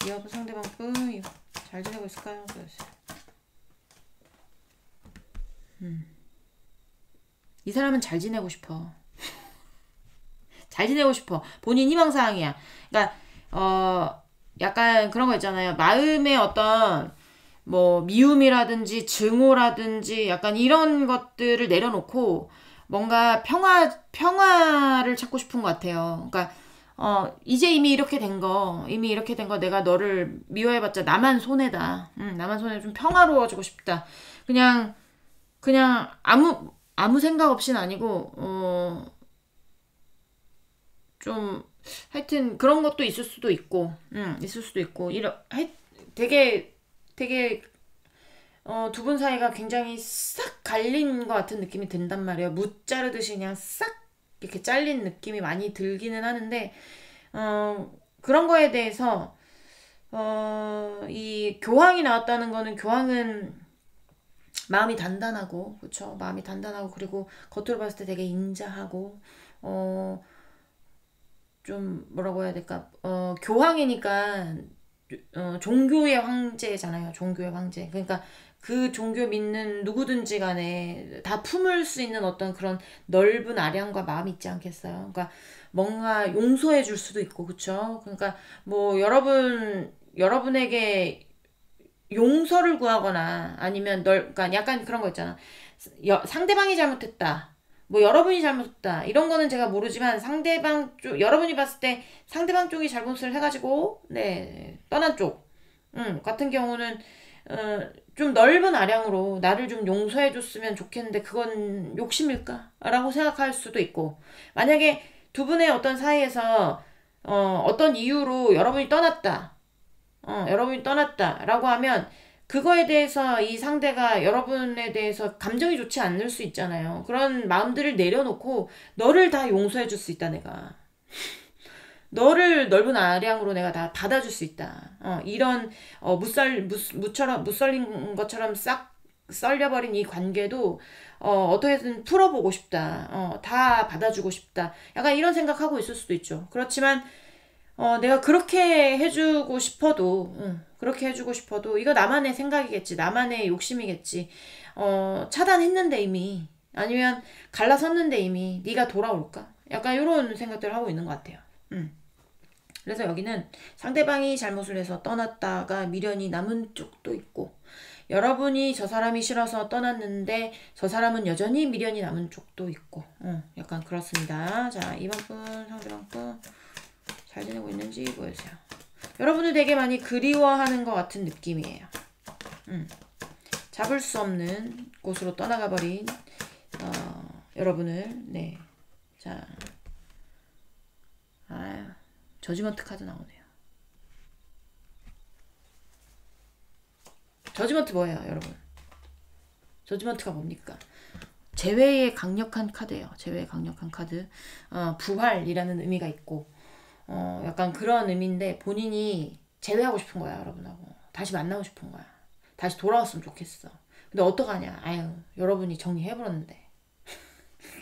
이 여부 상대방 분 잘 지내고 있을까요? 이 사람은 잘 지내고 싶어. 잘 지내고 싶어. 본인 희망사항이야. 그러니까 약간 그런 거 있잖아요. 마음의 어떤 뭐 미움이라든지 증오라든지 약간 이런 것들을 내려놓고 뭔가 평화를 찾고 싶은 것 같아요. 그러니까 이제 이미 이렇게 된 거 내가 너를 미워해봤자 나만 손해다. 나만 손해. 좀 평화로워지고 싶다. 그냥 아무 생각 없이는 아니고 좀 하여튼 그런 것도 있을 수도 있고 되게 두 분 사이가 굉장히 싹 갈린 것 같은 느낌이 든단 말이에요. 무 자르듯이 그냥 싹 이렇게 잘린 느낌이 많이 들기는 하는데 그런 거에 대해서 이 교황이 나왔다는 거는, 교황은 마음이 단단하고, 그쵸? 마음이 단단하고, 그리고 겉으로 봤을 때 되게 인자하고, 좀 뭐라고 해야 될까? 교황이니까 종교의 황제잖아요. 종교의 황제. 그러니까 그 종교 믿는 누구든지 간에 다 품을 수 있는 어떤 그런 넓은 아량과 마음이 있지 않겠어요? 그러니까 뭔가 용서해 줄 수도 있고, 그쵸? 그러니까 뭐 여러분에게 용서를 구하거나 아니면 그러니까 약간 그런 거 있잖아. 상대방이 잘못했다. 뭐 여러분이 잘못했다. 이런 거는 제가 모르지만 여러분이 봤을 때 상대방 쪽이 잘못을 해가지고 떠난 쪽 같은 경우는 좀 넓은 아량으로 나를 좀 용서해 줬으면 좋겠는데 그건 욕심일까? 라고 생각할 수도 있고, 만약에 두 분의 어떤 사이에서 어떤 이유로 여러분이 떠났다라고 하면 그거에 대해서 이 상대가 여러분에 대해서 감정이 좋지 않을 수 있잖아요. 그런 마음들을 내려놓고 너를 다 용서해 줄 수 있다, 내가. 너를 넓은 아량으로 내가 다 받아줄 수 있다. 이런 무썰린 것처럼 싹 썰려버린 이 관계도 어떻게든 풀어보고 싶다. 다 받아주고 싶다. 약간 이런 생각하고 있을 수도 있죠. 그렇지만 내가 그렇게 해주고 싶어도 이거 나만의 생각이겠지, 나만의 욕심이겠지. 차단했는데 이미, 아니면 갈라섰는데 이미 네가 돌아올까? 약간 이런 생각들을 하고 있는 것 같아요. 그래서 여기는 상대방이 잘못을 해서 떠났다가 미련이 남은 쪽도 있고, 여러분이 저 사람이 싫어서 떠났는데 저 사람은 여전히 미련이 남은 쪽도 있고, 약간 그렇습니다. 자, 이번 분 상대방 분 잘 지내고 있는지 보여주세요. 여러분을 되게 많이 그리워하는 것 같은 느낌이에요. 잡을 수 없는 곳으로 떠나가 버린 여러분을. 자, 저지먼트 카드 나오네요. 저지먼트 뭐예요, 여러분? 저지먼트가 뭡니까? 재회의 강력한 카드예요. 재회의 강력한 카드. 부활이라는 의미가 있고, 약간 그런 의미인데 본인이 재회하고 싶은 거야, 여러분하고. 다시 만나고 싶은 거야. 다시 돌아왔으면 좋겠어. 근데 어떡하냐. 아유, 여러분이 정리해버렸는데.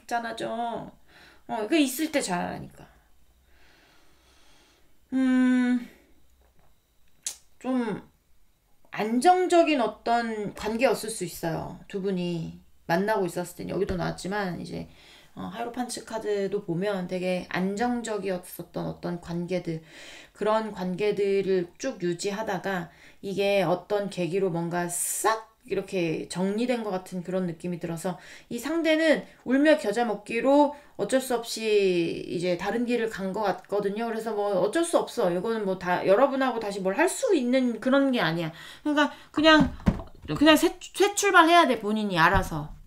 짠하죠. 그 있을 때 잘하니까. 좀 안정적인 어떤 관계였을 수 있어요. 두 분이 만나고 있었을 땐 여기도 나왔지만 이제 하이로판치 카드도 보면 되게 안정적이었었던 어떤 관계들, 그런 관계들을 쭉 유지하다가 이게 어떤 계기로 뭔가 싹 이렇게 정리된 것 같은 그런 느낌이 들어서 이 상대는 울며 겨자 먹기로 어쩔 수 없이 이제 다른 길을 간 것 같거든요. 그래서 뭐 어쩔 수 없어. 이거는 뭐 다 여러분하고 다시 뭘 할 수 있는 그런 게 아니야. 그러니까 그냥 새 출발해야 돼, 본인이 알아서.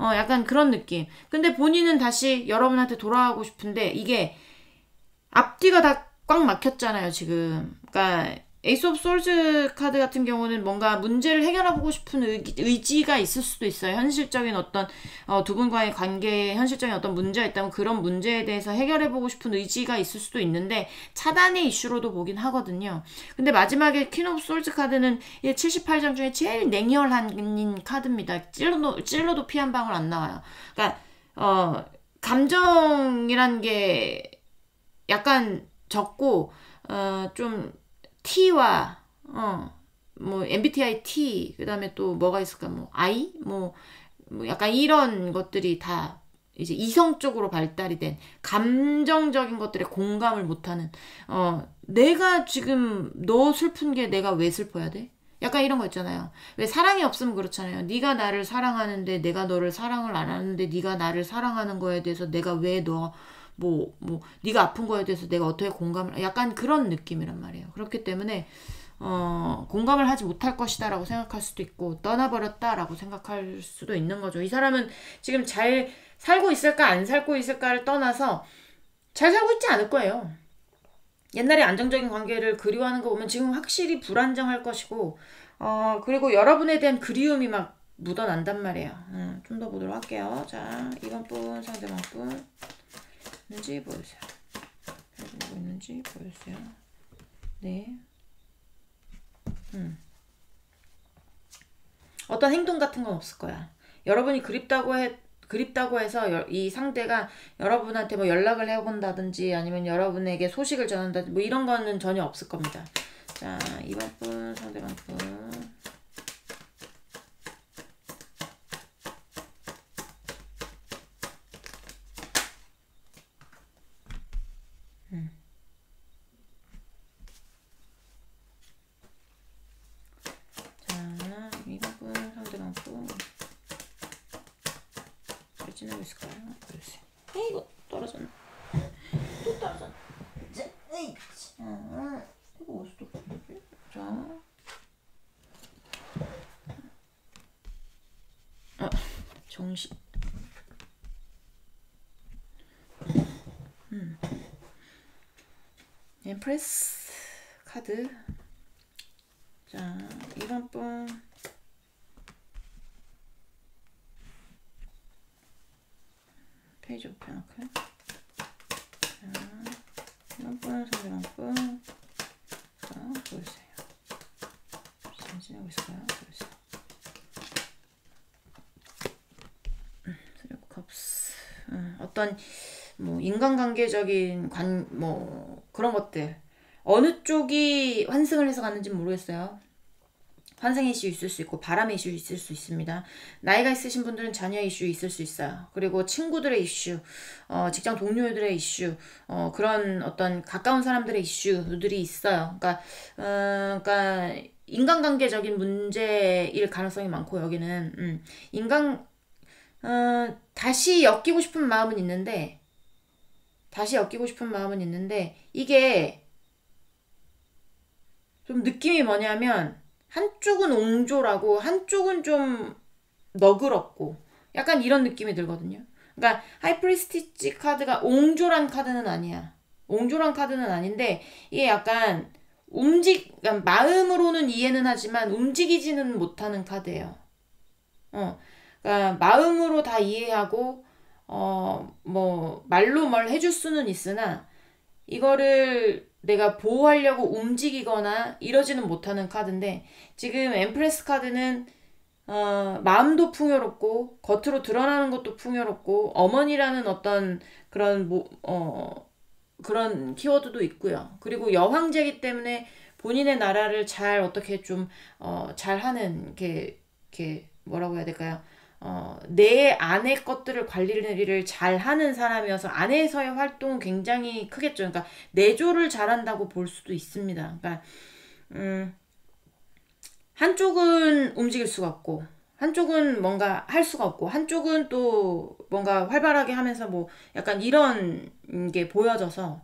약간 그런 느낌. 근데 본인은 다시 여러분한테 돌아가고 싶은데 이게 앞뒤가 다 꽉 막혔잖아요, 지금. 그러니까 에이스 오브 솔즈 카드 같은 경우는 뭔가 문제를 해결해보고 싶은 의지가 있을 수도 있어요. 현실적인 어떤 두 분과의 관계에 현실적인 어떤 문제가 있다면 그런 문제에 대해서 해결해보고 싶은 의지가 있을 수도 있는데 차단의 이슈로도 보긴 하거든요. 근데 마지막에 퀸 오브 솔즈 카드는 78장 중에 제일 냉혈한 카드입니다. 찔러도 피 한 방울 안 나와요. 그러니까 감정이란 게 약간 적고 좀 T와 뭐 MBTI T 그다음에 또 뭐가 있을까 뭐 I 뭐 약간 이런 것들이 다 이제 이성적으로 발달이 된 감정적인 것들에 공감을 못하는 내가 지금 너 슬픈 게 내가 왜 슬퍼야 돼? 약간 이런 거 있잖아요. 왜 사랑이 없으면 그렇잖아요. 네가 나를 사랑하는데 내가 너를 사랑을 안 하는데 네가 나를 사랑하는 거에 대해서 내가 왜 너 네가 아픈 거에 대해서 내가 어떻게 공감을, 약간 그런 느낌이란 말이에요. 그렇기 때문에, 공감을 하지 못할 것이다라고 생각할 수도 있고, 떠나버렸다라고 생각할 수도 있는 거죠. 이 사람은 지금 잘 살고 있을까, 안 살고 있을까를 떠나서 잘 살고 있지 않을 거예요. 옛날에 안정적인 관계를 그리워하는 거 보면 지금 확실히 불안정할 것이고, 그리고 여러분에 대한 그리움이 막 묻어난단 말이에요. 좀 더 보도록 할게요. 자, 이번 분, 상대방 분. 있는지 보여주세요. 해주고 있는지 보여주세요. 네. 어떤 행동 같은 건 없을 거야. 여러분이 그립다고 해서 이 상대가 여러분한테 뭐 연락을 해본다든지 아니면 여러분에게 소식을 전한다든지 뭐 이런 거는 전혀 없을 겁니다. 자, 이번 분, 상대방 분. 지내고 있을까요? 보여주세요. 이거 떨어졌네. 또 떨어졌네. 이거 어디서 또 떨어졌지? 자. 정신. 엠프레스 카드. 자, 이번 분. 페이지 오프 해놓고요. 자, 이번 분, 상대방 분. 자, 보여주세요. 잘 지내고 있을까요? 보여주세요. 쓰리 오브 컵스. 어떤 뭐 인간관계적인 뭐 그런 것들 어느 쪽이 환승을 해서 갔는지 모르겠어요. 환생 이슈 있을 수 있고 바람 이슈 있을 수 있습니다. 나이가 있으신 분들은 자녀 이슈 있을 수 있어요. 그리고 친구들의 이슈, 직장 동료들의 이슈, 그런 어떤 가까운 사람들의 이슈들이 있어요. 그러니까 인간관계적인 문제일 가능성이 많고 여기는 다시 엮이고 싶은 마음은 있는데 이게 좀 느낌이 뭐냐면 한쪽은 옹졸하고 한쪽은 좀 너그럽고 약간 이런 느낌이 들거든요. 그러니까 하이프리스티지 카드가 옹졸한 카드는 아니야. 옹졸한 카드는 아닌데 이게 약간 그러니까 마음으로는 이해는 하지만 움직이지는 못하는 카드예요. 그러니까 마음으로 다 이해하고 뭐 말로 뭘 해줄 수는 있으나 이거를 내가 보호하려고 움직이거나 이러지는 못하는 카드인데, 지금 엠프레스 카드는 마음도 풍요롭고 겉으로 드러나는 것도 풍요롭고 어머니라는 어떤 그런 그런 키워드도 있고요. 그리고 여황제이기 때문에 본인의 나라를 잘 어떻게 좀 잘하는 게 뭐라고 해야 될까요? 내 아내 것들을 관리를 잘 하는 사람이어서 아내에서의 활동은 굉장히 크겠죠. 그러니까 내조를 잘한다고 볼 수도 있습니다. 그러니까 한쪽은 움직일 수가 없고 한쪽은 뭔가 할 수가 없고 한쪽은 또 뭔가 활발하게 하면서 뭐 약간 이런 게 보여져서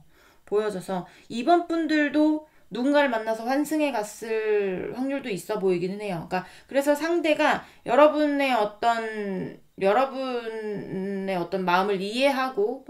이번 분들도 누군가를 만나서 환승에 갔을 확률도 있어 보이기는 해요. 그러니까 그래서 상대가 여러분의 어떤 마음을 이해하고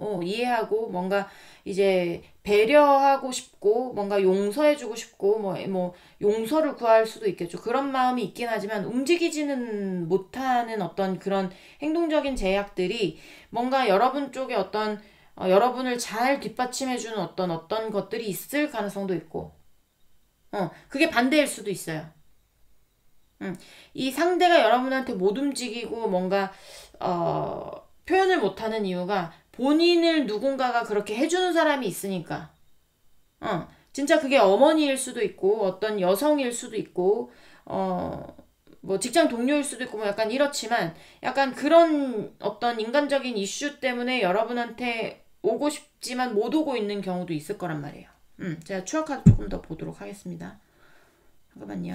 뭔가 이제 배려하고 싶고 뭔가 용서해주고 싶고 뭐 용서를 구할 수도 있겠죠. 그런 마음이 있긴 하지만 움직이지는 못하는 어떤 그런 행동적인 제약들이 뭔가 여러분 쪽에 어떤 여러분을 잘 뒷받침해주는 어떤 것들이 있을 가능성도 있고, 그게 반대일 수도 있어요. 이 상대가 여러분한테 못 움직이고 뭔가 표현을 못하는 이유가 본인을 누군가가 그렇게 해주는 사람이 있으니까. 진짜 그게 어머니일 수도 있고 어떤 여성일 수도 있고 뭐 직장 동료일 수도 있고 뭐 약간 이렇지만 약간 그런 어떤 인간적인 이슈 때문에 여러분한테 오고 싶지만 못 오고 있는 경우도 있을 거란 말이에요. 제가 추억 카드 조금 더 보도록 하겠습니다. 잠깐만요.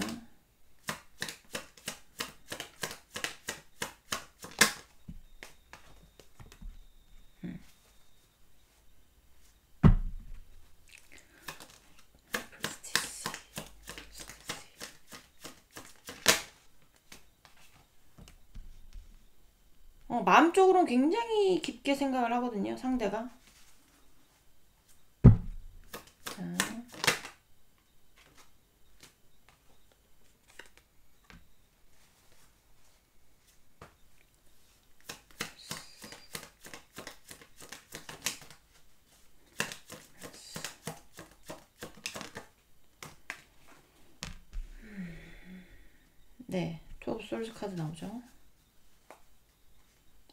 마음적으로는 굉장히 깊게 생각을 하거든요, 상대가. 자. 네, 투 오브 솔즈 카드 나오죠.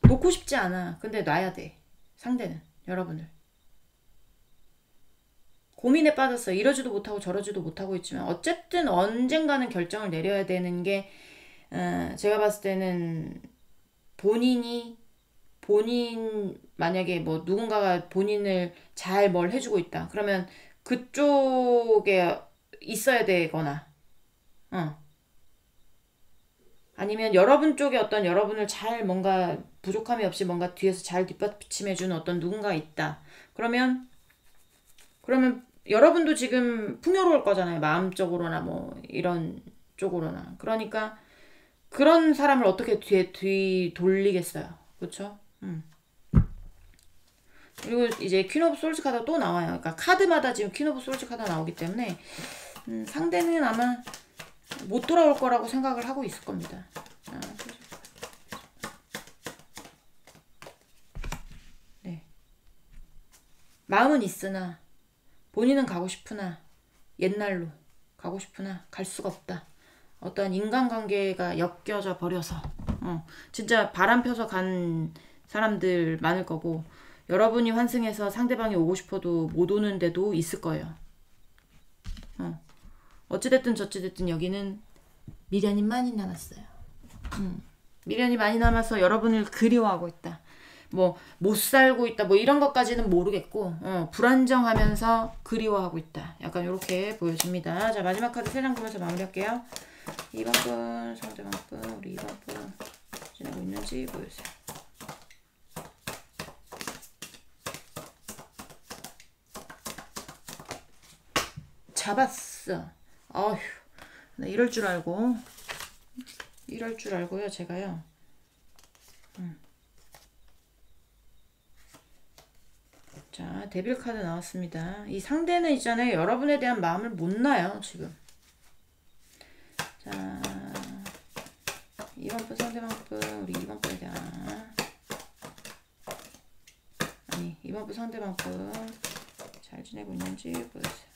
놓고 싶지 않아. 근데 놔야 돼. 상대는 여러분을. 고민에 빠졌어. 이러지도 못하고 저러지도 못하고 있지만 어쨌든 언젠가는 결정을 내려야 되는 게 제가 봤을 때는 본인 만약에 뭐 누군가가 본인을 잘 뭘 해주고 있다. 그러면 그쪽에 있어야 되거나 아니면 여러분 쪽에 어떤 여러분을 잘 뭔가 부족함이 없이 뭔가 뒤에서 잘 뒷받침해주는 어떤 누군가가 있다. 그러면 여러분도 지금 풍요로울 거잖아요. 마음적으로나 뭐 이런 쪽으로나. 그러니까 그런 사람을 어떻게 뒤 돌리겠어요. 그렇죠? 그리고 이제 퀸 오브 솔즈 카드가 또 나와요. 그러니까 카드마다 지금 퀸 오브 솔즈 카드가 나오기 때문에 상대는 아마 못 돌아올 거라고 생각을 하고 있을 겁니다. 네. 마음은 있으나 본인은 가고 싶으나 옛날로 가고 싶으나 갈 수가 없다. 어떠한 인간관계가 엮여져 버려서 진짜 바람 펴서 간 사람들 많을 거고 여러분이 환승해서 상대방이 오고 싶어도 못 오는 데도 있을 거예요. 어찌됐든 저찌됐든 여기는 미련이 많이 남았어요. 미련이 많이 남아서 여러분을 그리워하고 있다. 뭐 못 살고 있다. 뭐 이런 것까지는 모르겠고 불안정하면서 그리워하고 있다. 약간 이렇게 보여집니다. 자, 마지막 카드 3장 보면서 마무리할게요. 2번 분, 상대방 분, 우리 2번 분 지내고 있는지 보여주세요. 잡았어. 어휴, 네, 이럴 줄 알고요, 제가요. 자, 데빌 카드 나왔습니다. 이 상대는 있잖아요. 여러분에 대한 마음을 못 놔요, 지금. 자, 2번 분 상대방 분 우리 2번 분에 대한 아니 2번 분 상대방 분 잘 지내고 있는지 보여주세요.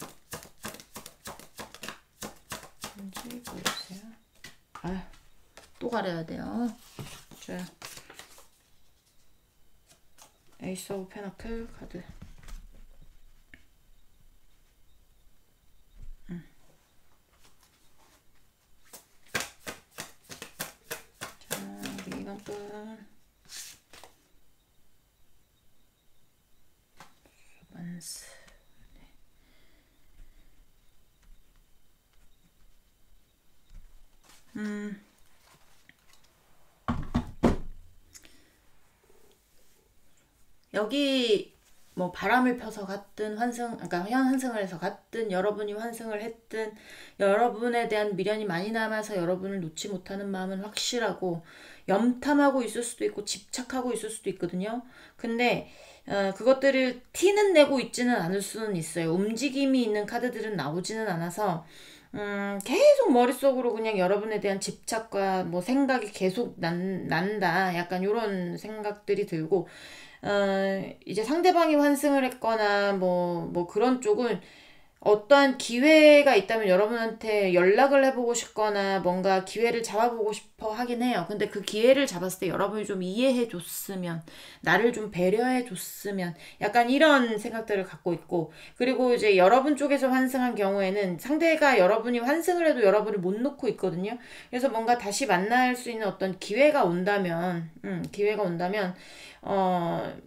보여주세요. 아휴 또 가려야 돼요. 자 에이스 오브 페나클 카드. 자 우리 2번 분 로만스. 여기 뭐 바람을 펴서 갔든 그러니까 환승을 해서 갔든 여러분이 환승을 했든 여러분에 대한 미련이 많이 남아서 여러분을 놓지 못하는 마음은 확실하고 염탐하고 있을 수도 있고 집착하고 있을 수도 있거든요. 근데 그것들을 티는 내고 있지는 않을 수는 있어요. 움직임이 있는 카드들은 나오지는 않아서 계속 머릿속으로 그냥 여러분에 대한 집착과 뭐 생각이 계속 난다. 약간 요런 생각들이 들고, 이제 상대방이 환승을 했거나 뭐 그런 쪽은 어떠한 기회가 있다면 여러분한테 연락을 해보고 싶거나 뭔가 기회를 잡아보고 싶어 하긴 해요. 근데 그 기회를 잡았을 때 여러분이 좀 이해해 줬으면, 나를 좀 배려해 줬으면, 약간 이런 생각들을 갖고 있고, 그리고 이제 여러분 쪽에서 환승한 경우에는 상대가 여러분이 환승을 해도 여러분을 못 놓고 있거든요. 그래서 뭔가 다시 만날 수 있는 어떤 기회가 온다면,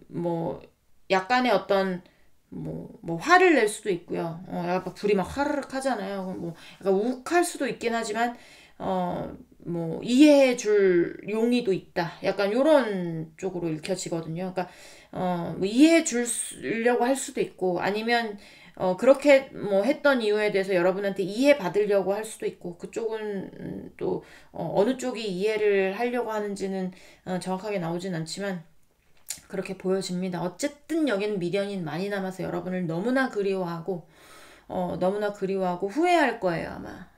뭐, 약간의 어떤 뭐 화를 낼 수도 있고요. 약간 불이 막 화르륵 하잖아요. 뭐 약간 욱할 수도 있긴 하지만 뭐 이해해 줄 용의도 있다. 약간 요런 쪽으로 읽혀지거든요. 그러니까 뭐 이해해 주려고 할 수도 있고 아니면 그렇게 뭐 했던 이유에 대해서 여러분한테 이해 받으려고 할 수도 있고 그쪽은 또 어느 쪽이 이해를 하려고 하는지는 정확하게 나오진 않지만 그렇게 보여집니다. 어쨌든 여기는 미련이 많이 남아서 여러분을 너무나 그리워하고 후회할 거예요, 아마.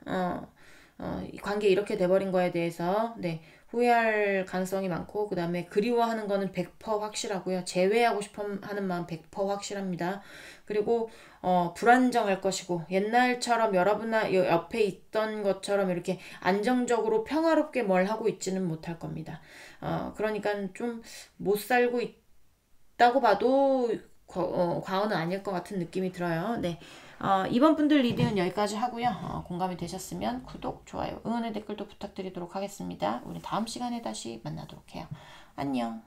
이 관계 이렇게 돼버린 거에 대해서, 네, 후회할 가능성이 많고, 그 다음에 그리워하는 거는 100% 확실하고요. 제외하고 싶어 하는 마음 100% 확실합니다. 그리고, 불안정할 것이고, 옛날처럼 여러분 옆에 있던 것처럼 이렇게 안정적으로 평화롭게 뭘 하고 있지는 못할 겁니다. 그러니까 좀 못 살고 있다고 봐도 과언은 아닐 것 같은 느낌이 들어요. 네. 이번 분들 리딩은 여기까지 하고요. 공감이 되셨으면 구독, 좋아요, 응원의 댓글도 부탁드리도록 하겠습니다. 우리 다음 시간에 다시 만나도록 해요. 안녕.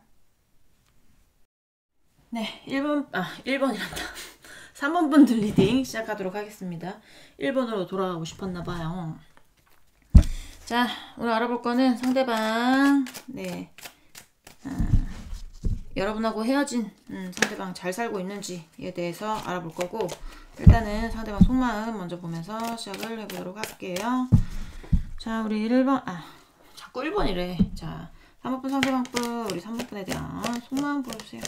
네, 1번이란다. 3번 분들 리딩 시작하도록 하겠습니다. 1번으로 돌아가고 싶었나봐요. 자, 오늘 알아볼 거는 상대방, 네, 여러분하고 헤어진 상대방 잘 살고 있는지에 대해서 알아볼 거고, 일단은 상대방 속마음 먼저 보면서 시작을 해보도록 할게요. 자, 우리 1번, 자꾸 1번이래. 자, 3번분 상대방분, 우리 3번분에 대한 속마음 보여주세요.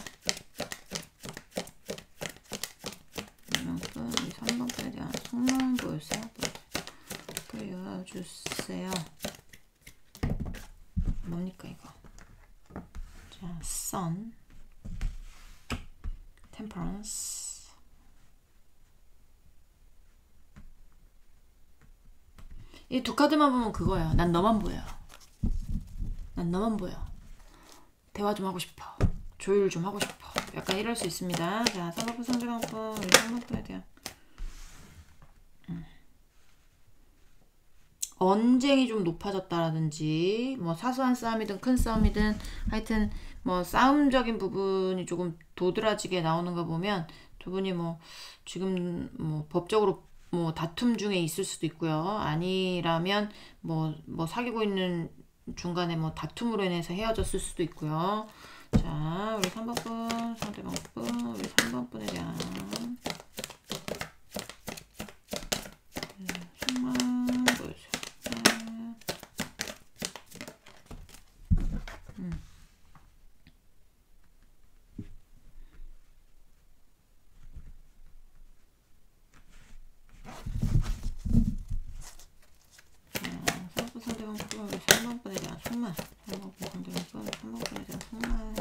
3번분, 우리 3번분에 대한 속마음 보여주세요. 보여주세요. 뭡니까, 이거? 자, Sun, Temperance. 이 두 카드만 보면 그거예요. 난 너만 보여. 난 너만 보여. 대화 좀 하고 싶어. 조율 좀 하고 싶어. 약간 이럴 수 있습니다. 자, 3번분 상대방분, 3번분에 대한 언쟁이 좀 높아졌다라든지 뭐 사소한 싸움이든 큰 싸움이든 하여튼 뭐 싸움적인 부분이 조금 도드라지게 나오는 거 보면 두 분이 뭐 지금 뭐 법적으로 뭐 다툼 중에 있을 수도 있고요. 아니라면 뭐 사귀고 있는 중간에 뭐 다툼으로 인해서 헤어졌을 수도 있고요. 자, 우리 3번분 상대방분, 우리 3번분에 대한 속마음 보여주세요. 상대방분, 우리 3번분에 대한 속말. 관계를 뻔, 상대방분에 대한 속말.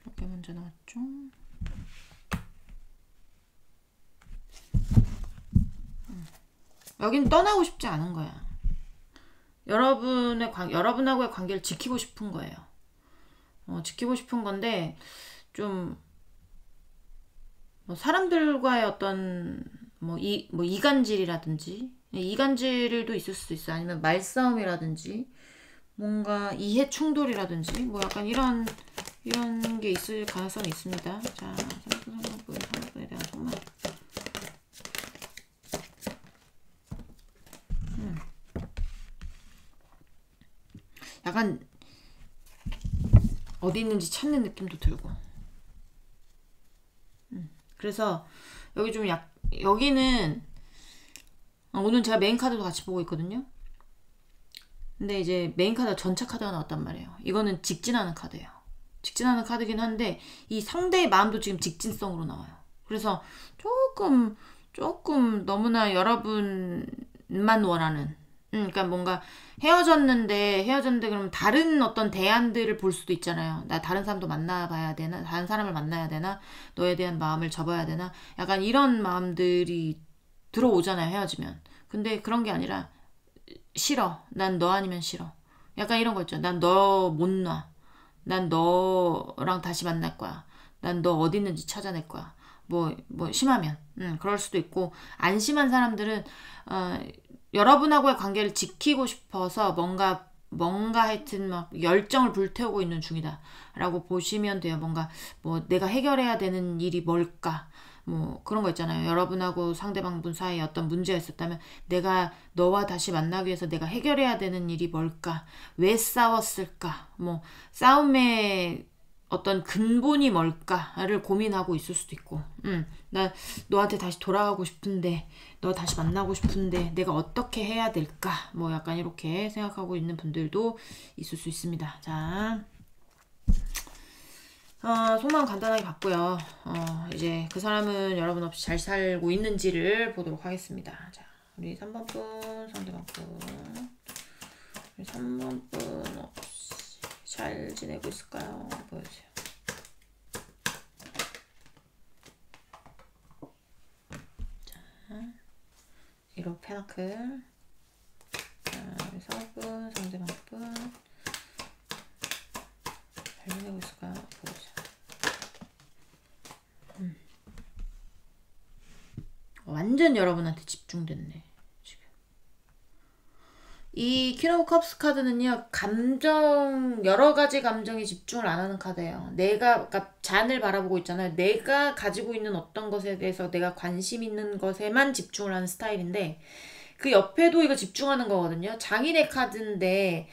이렇게 문제 나왔죠. 여긴 떠나고 싶지 않은 거야. 여러분하고의 관계를 지키고 싶은 거예요. 지키고 싶은 건데, 좀, 뭐 사람들과의 어떤, 이간질이라든지, 이간질도 있을 수도 있어. 아니면 말싸움이라든지, 뭔가 이해 충돌이라든지, 뭐 약간 이런 게 있을 가능성이 있습니다. 자, 상대방분에 대한 정말. 약간 어디 있는지 찾는 느낌도 들고. 그래서 여기 좀 여기는 오늘 제가 메인 카드도 같이 보고 있거든요. 근데 이제 메인 카드가 전차 카드가 나왔단 말이에요. 이거는 직진하는 카드예요. 직진하는 카드긴 한데 이 상대의 마음도 지금 직진성으로 나와요. 그래서 조금 너무나 여러분만 원하는, 그러니까 뭔가 헤어졌는데 그럼 다른 어떤 대안들을 볼 수도 있잖아요. 나 다른 사람도 만나봐야 되나? 다른 사람을 만나야 되나? 너에 대한 마음을 접어야 되나? 약간 이런 마음들이 들어오잖아요, 헤어지면. 근데 그런 게 아니라 싫어. 난 너 아니면 싫어. 약간 이런 거 있죠. 난 너 못 놔. 난 너랑 다시 만날 거야. 난 너 어디 있는지 찾아낼 거야. 뭐 심하면 그럴 수도 있고, 안 심한 사람들은 여러분하고의 관계를 지키고 싶어서 뭔가 하여튼 막 열정을 불태우고 있는 중이다 라고 보시면 돼요. 뭔가 내가 해결해야 되는 일이 뭘까, 그런 거 있잖아요. 여러분하고 상대방분 사이에 어떤 문제가 있었다면 내가 너와 다시 만나기 위해서 내가 해결해야 되는 일이 뭘까, 왜 싸웠을까, 싸움의 어떤 근본이 뭘까를 고민하고 있을 수도 있고, 나 너한테 다시 돌아가고 싶은데, 너 다시 만나고 싶은데 내가 어떻게 해야 될까, 약간 이렇게 생각하고 있는 분들도 있을 수 있습니다. 자, 속마음 간단하게 봤고요. 이제 그 사람은 여러분 없이 잘 살고 있는지를 보도록 하겠습니다. 자, 우리 3번 분, 상대방 분. 우리 3번 분 없이 잘 지내고 있을까요? 보여주세요. 자, 1호 페나클. 자, 우리 4번 분, 상대방 분. 잘 지내고 있을까요? 보여주세요. 완전 여러분한테 집중됐네. 지금 이 퀸 오브 컵스 카드는요, 여러 가지 감정에 집중을 안 하는 카드예요. 그러니까 잔을 바라보고 있잖아요. 내가 가지고 있는 어떤 것에 대해서 내가 관심 있는 것에만 집중을 하는 스타일인데, 그 옆에도 이거 집중하는 거거든요. 장인의 카드인데,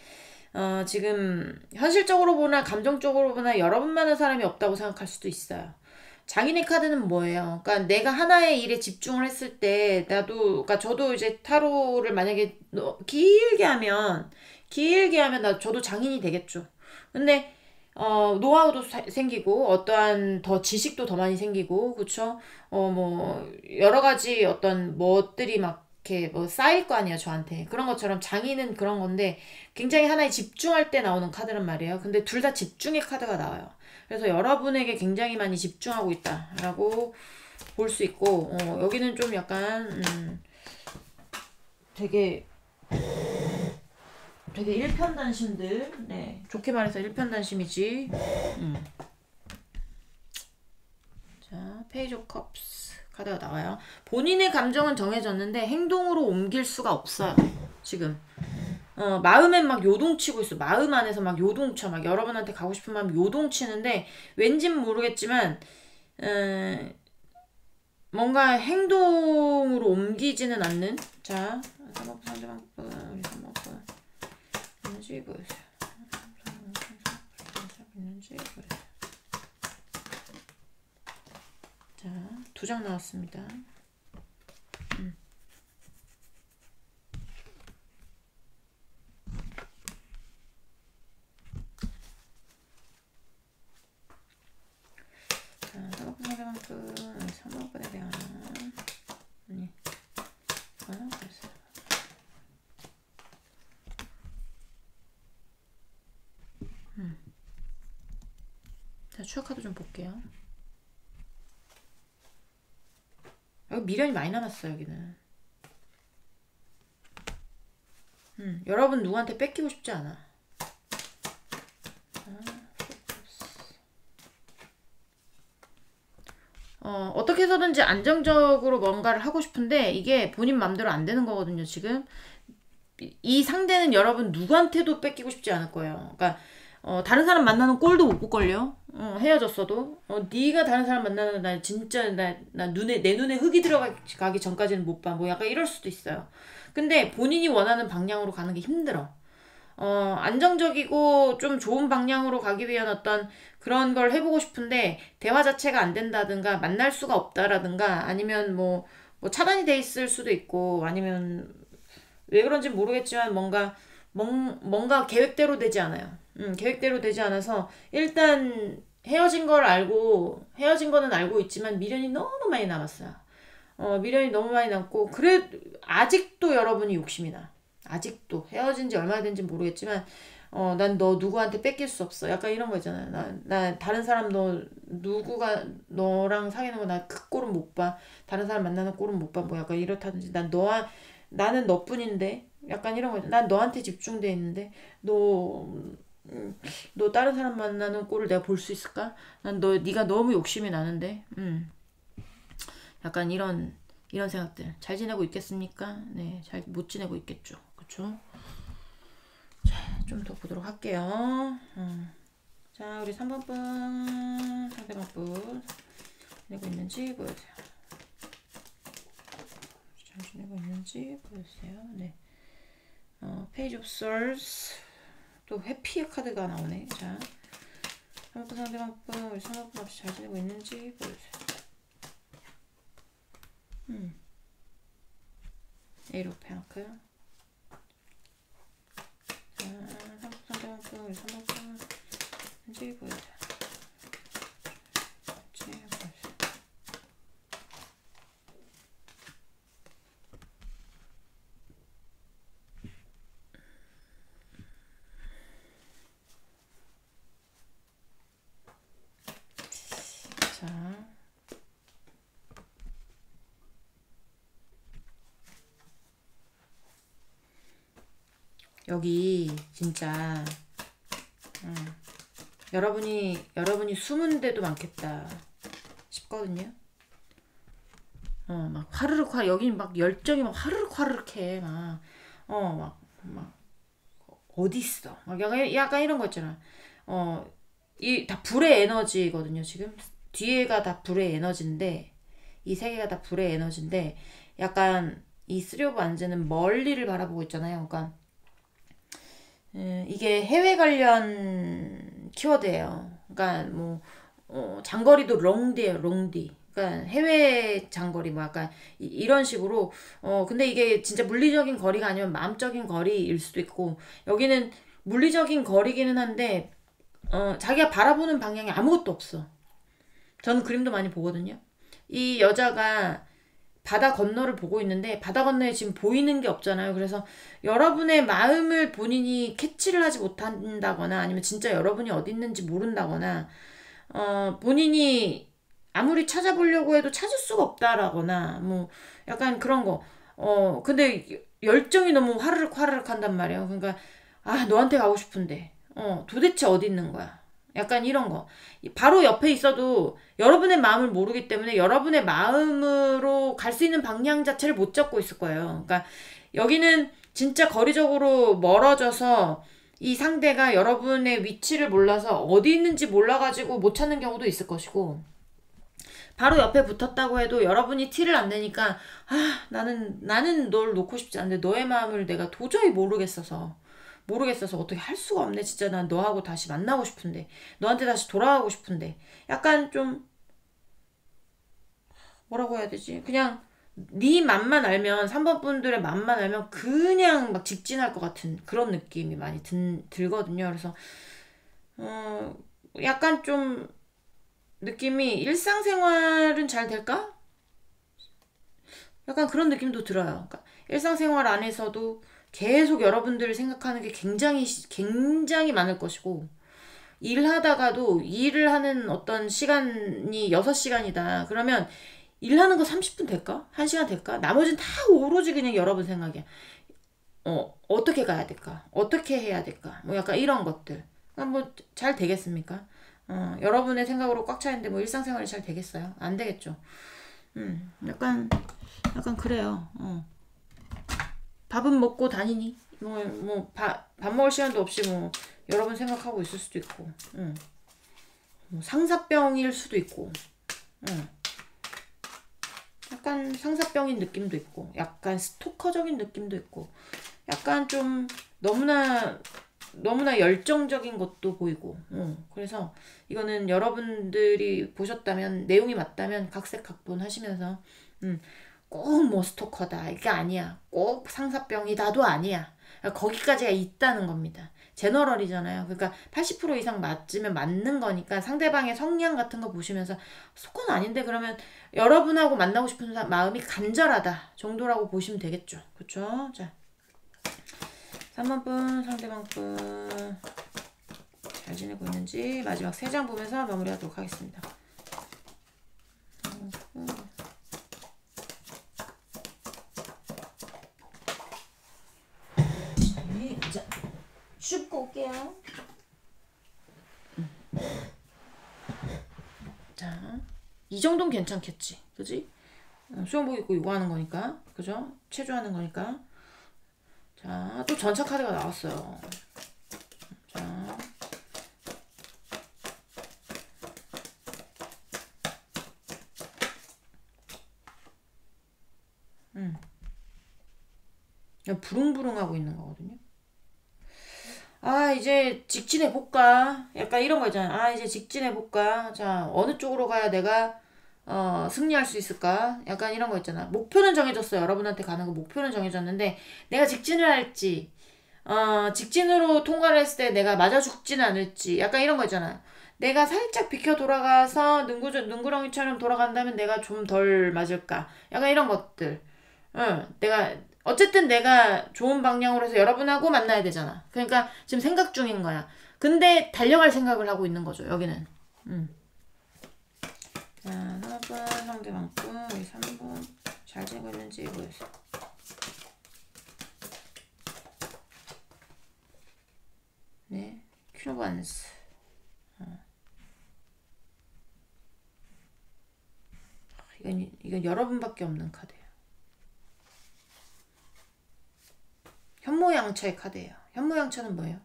지금 현실적으로 보나 감정적으로 보나 여러분만한 사람이 없다고 생각할 수도 있어요. 장인의 카드는 뭐예요? 그러니까 내가 하나의 일에 집중을 했을 때 그러니까 저도 이제 타로를 만약에 길게 하면 저도 장인이 되겠죠. 근데 노하우도 생기고 어떠한 더 지식도 더 많이 생기고, 그쵸? 여러 가지 어떤 것들이 막 이렇게 쌓일 거 아니에요, 저한테. 그런 것처럼 장인은 그런 건데 굉장히 하나에 집중할 때 나오는 카드란 말이에요. 근데 둘 다 집중의 카드가 나와요. 그래서 여러분에게 굉장히 많이 집중하고 있다라고 볼 수 있고, 여기는 좀 약간 되게 일편단심들, 네, 좋게 말해서 일편단심이지. 자, 페이지 오브 컵스 카드가 나와요. 본인의 감정은 정해졌는데 행동으로 옮길 수가 없어요, 지금. 마음엔 막 요동치고 있어. 마음 안에서 막 요동쳐. 막 여러분한테 가고 싶은 마음 요동치는데, 왠진 모르겠지만, 뭔가 행동으로 옮기지는 않는. 자, 3번 상대방 분, 우리 3번 분. 있는지 보여주세요. 있는지 보여주세요. 자, 2장 나왔습니다. 상대방분, 3번분에 대한 그랬어요. 추억 카드 좀 볼게요. 여기 미련이 많이 남았어 여기는. 여러분 누구한테 뺏기고 싶지 않아. 어떻게 해서든지 안정적으로 뭔가를 하고 싶은데 이게 본인 맘대로 안 되는 거거든요 지금. 이 상대는 여러분 누구한테도 뺏기고 싶지 않을 거예요. 그러니까 다른 사람 만나는 꼴도 못 볼걸요. 헤어졌어도 네가 다른 사람 만나는 날 진짜 나 내 눈에 흙이 들어가기 전까지는 못 봐. 뭐 약간 이럴 수도 있어요. 근데 본인이 원하는 방향으로 가는 게 힘들어. 안정적이고 좀 좋은 방향으로 가기 위한 어떤 그런 걸 해보고 싶은데 대화 자체가 안 된다든가 만날 수가 없다라든가 아니면 뭐 차단이 돼 있을 수도 있고 아니면 왜 그런지 모르겠지만 뭔가 계획대로 되지 않아요. 계획대로 되지 않아서 일단 헤어진 거는 알고 있지만 미련이 너무 많이 남았어요. 미련이 너무 많이 남고 그래 아직도 여러분이 욕심이 나. 아직도 헤어진 지 얼마나 된지 모르겠지만 난 너 누구한테 뺏길 수 없어. 약간 이런 거 있잖아요. 나 다른 사람 누구가 너랑 사귀는 거 나 그 꼴은 못 봐. 다른 사람 만나는 꼴은 못 봐. 뭐 약간 이렇다든지 나는 너뿐인데 약간 이런 거 있잖아. 난 너한테 집중돼 있는데 너 다른 사람 만나는 꼴을 내가 볼 수 있을까? 네가 너무 욕심이 나는데 약간 이런 생각들. 잘 지내고 있겠습니까? 네, 잘 못 지내고 있겠죠. 그쵸? 자, 좀 더 보도록 할게요. 자, 우리 3번 분 상대방 분 지내고 있는지 보여주세요. 잘 지내고 있는지 보여주세요. 네. 페이지 오브 솔스 또 회피의 카드가 나오네. 자, 3번 분 상대방 분 우리 3번 분 없이 잘 지내고 있는지 보여주세요. 에이로 페나크. 자, 3번 상대방 분 우리 3번 분 있는지 보여주세요. 여기 진짜 여러분이 숨은 데도 많겠다 싶거든요. 막 화르륵 여기 막 열정이 막 화르륵 해. 막 어디 있어? 막 약간 이런 거 있잖아. 이 다 불의 에너지거든요. 지금 뒤에가 다 불의 에너지인데 이 세 개가 다 불의 에너지인데 약간 이 쓰리 오브 안즈는 멀리를 바라보고 있잖아요. 그러니까 이게 해외 관련 키워드예요. 그러니까 뭐 장거리도 롱디예요. 롱디. 그러니까 해외 장거리 뭐 약간 이런 식으로 근데 이게 진짜 물리적인 거리가 아니면 마음적인 거리일 수도 있고 여기는 물리적인 거리기는 한데 자기가 바라보는 방향이 아무것도 없어. 저는 그림도 많이 보거든요. 이 여자가 바다 건너를 보고 있는데 바다 건너에 지금 보이는 게 없잖아요. 그래서 여러분의 마음을 본인이 캐치를 하지 못한다거나 아니면 진짜 여러분이 어디 있는지 모른다거나 본인이 아무리 찾아보려고 해도 찾을 수가 없다라거나 뭐 약간 그런 거. 근데 열정이 너무 화르륵 한단 말이에요. 그러니까 너한테 가고 싶은데 도대체 어디 있는 거야. 약간 이런 거. 바로 옆에 있어도 여러분의 마음을 모르기 때문에 여러분의 마음으로 갈 수 있는 방향 자체를 못 잡고 있을 거예요. 그러니까 여기는 진짜 거리적으로 멀어져서 이 상대가 여러분의 위치를 몰라서 어디 있는지 몰라가지고 못 찾는 경우도 있을 것이고 바로 옆에 붙었다고 해도 여러분이 티를 안 내니까 나는 널 놓고 싶지 않은데 너의 마음을 내가 도저히 모르겠어서 어떻게 할 수가 없네. 진짜 난 너하고 다시 만나고 싶은데 너한테 다시 돌아가고 싶은데 약간 좀 뭐라고 해야 되지? 그냥 네 맘만 알면 3번 분들의 맘만 알면 그냥 막 직진할 것 같은 그런 느낌이 많이 들거든요. 그래서 약간 좀 느낌이 일상생활은 잘 될까? 약간 그런 느낌도 들어요. 그러니까 일상생활 안에서도 계속 여러분들을 생각하는 게 굉장히 많을 것이고 일하다가도 일을 하는 어떤 시간이 6시간이다. 그러면 일하는 거 30분 될까? 1시간 될까? 나머지는 다 오로지 그냥 여러분 생각이야. 어떻게 가야 될까? 어떻게 해야 될까? 뭐 약간 이런 것들. 뭐 잘 되겠습니까? 여러분의 생각으로 꽉 차 있는데 뭐 일상생활이 잘 되겠어요? 안 되겠죠. 약간 그래요. 밥은 먹고 다니니? 밥 먹을 시간도 없이 뭐 여러분 생각하고 있을 수도 있고, 뭐 상사병일 수도 있고, 약간 상사병인 느낌도 있고, 약간 스토커적인 느낌도 있고, 약간 좀 너무나 열정적인 것도 보이고, 그래서 이거는 여러분들이 보셨다면, 내용이 맞다면 각색각본 하시면서, 꼭 뭐 스토커다 이게 아니야, 꼭 상사병이다도 아니야, 거기까지가 있다는 겁니다. 제너럴이잖아요. 그러니까 80% 이상 맞으면 맞는 거니까 상대방의 성향 같은 거 보시면서 스토커는 아닌데 그러면 여러분하고 만나고 싶은 마음이 간절하다 정도라고 보시면 되겠죠. 그쵸? 자, 3번 분 상대방 분 잘 지내고 있는지 마지막 3장 보면서 마무리하도록 하겠습니다. 자, 춥고 올게요. 자, 이 정도는 괜찮겠지, 그지? 수영복 입고 이거 하는 거니까, 그죠? 체조하는 거니까. 자, 또 전차 카드가 나왔어요. 자, 그냥 부릉부릉하고 있는 거거든요. 아, 이제 직진해볼까? 약간 이런 거 있잖아. 아, 이제 직진해볼까? 자, 어느 쪽으로 가야 내가 승리할 수 있을까? 약간 이런 거 있잖아. 목표는 정해졌어요. 여러분한테 가는 거 목표는 정해졌는데 내가 직진을 할지 직진으로 통과를 했을 때 내가 맞아 죽지는 않을지 약간 이런 거 있잖아. 내가 살짝 비켜 돌아가서 능구렁이처럼 돌아간다면 내가 좀 덜 맞을까? 약간 이런 것들. 내가 어쨌든 내가 좋은 방향으로 해서 여러분하고 만나야 되잖아. 그러니까 지금 생각 중인 거야. 근데 달려갈 생각을 하고 있는 거죠. 여기는. 자, 4번 상대방 분, 여기 3번 잘 지내고 있는지 보여주세요. 네, 큐반스. 이건 여러분밖에 없는 카드예요. 현모양처의 카드예요. 현모양처는 뭐예요?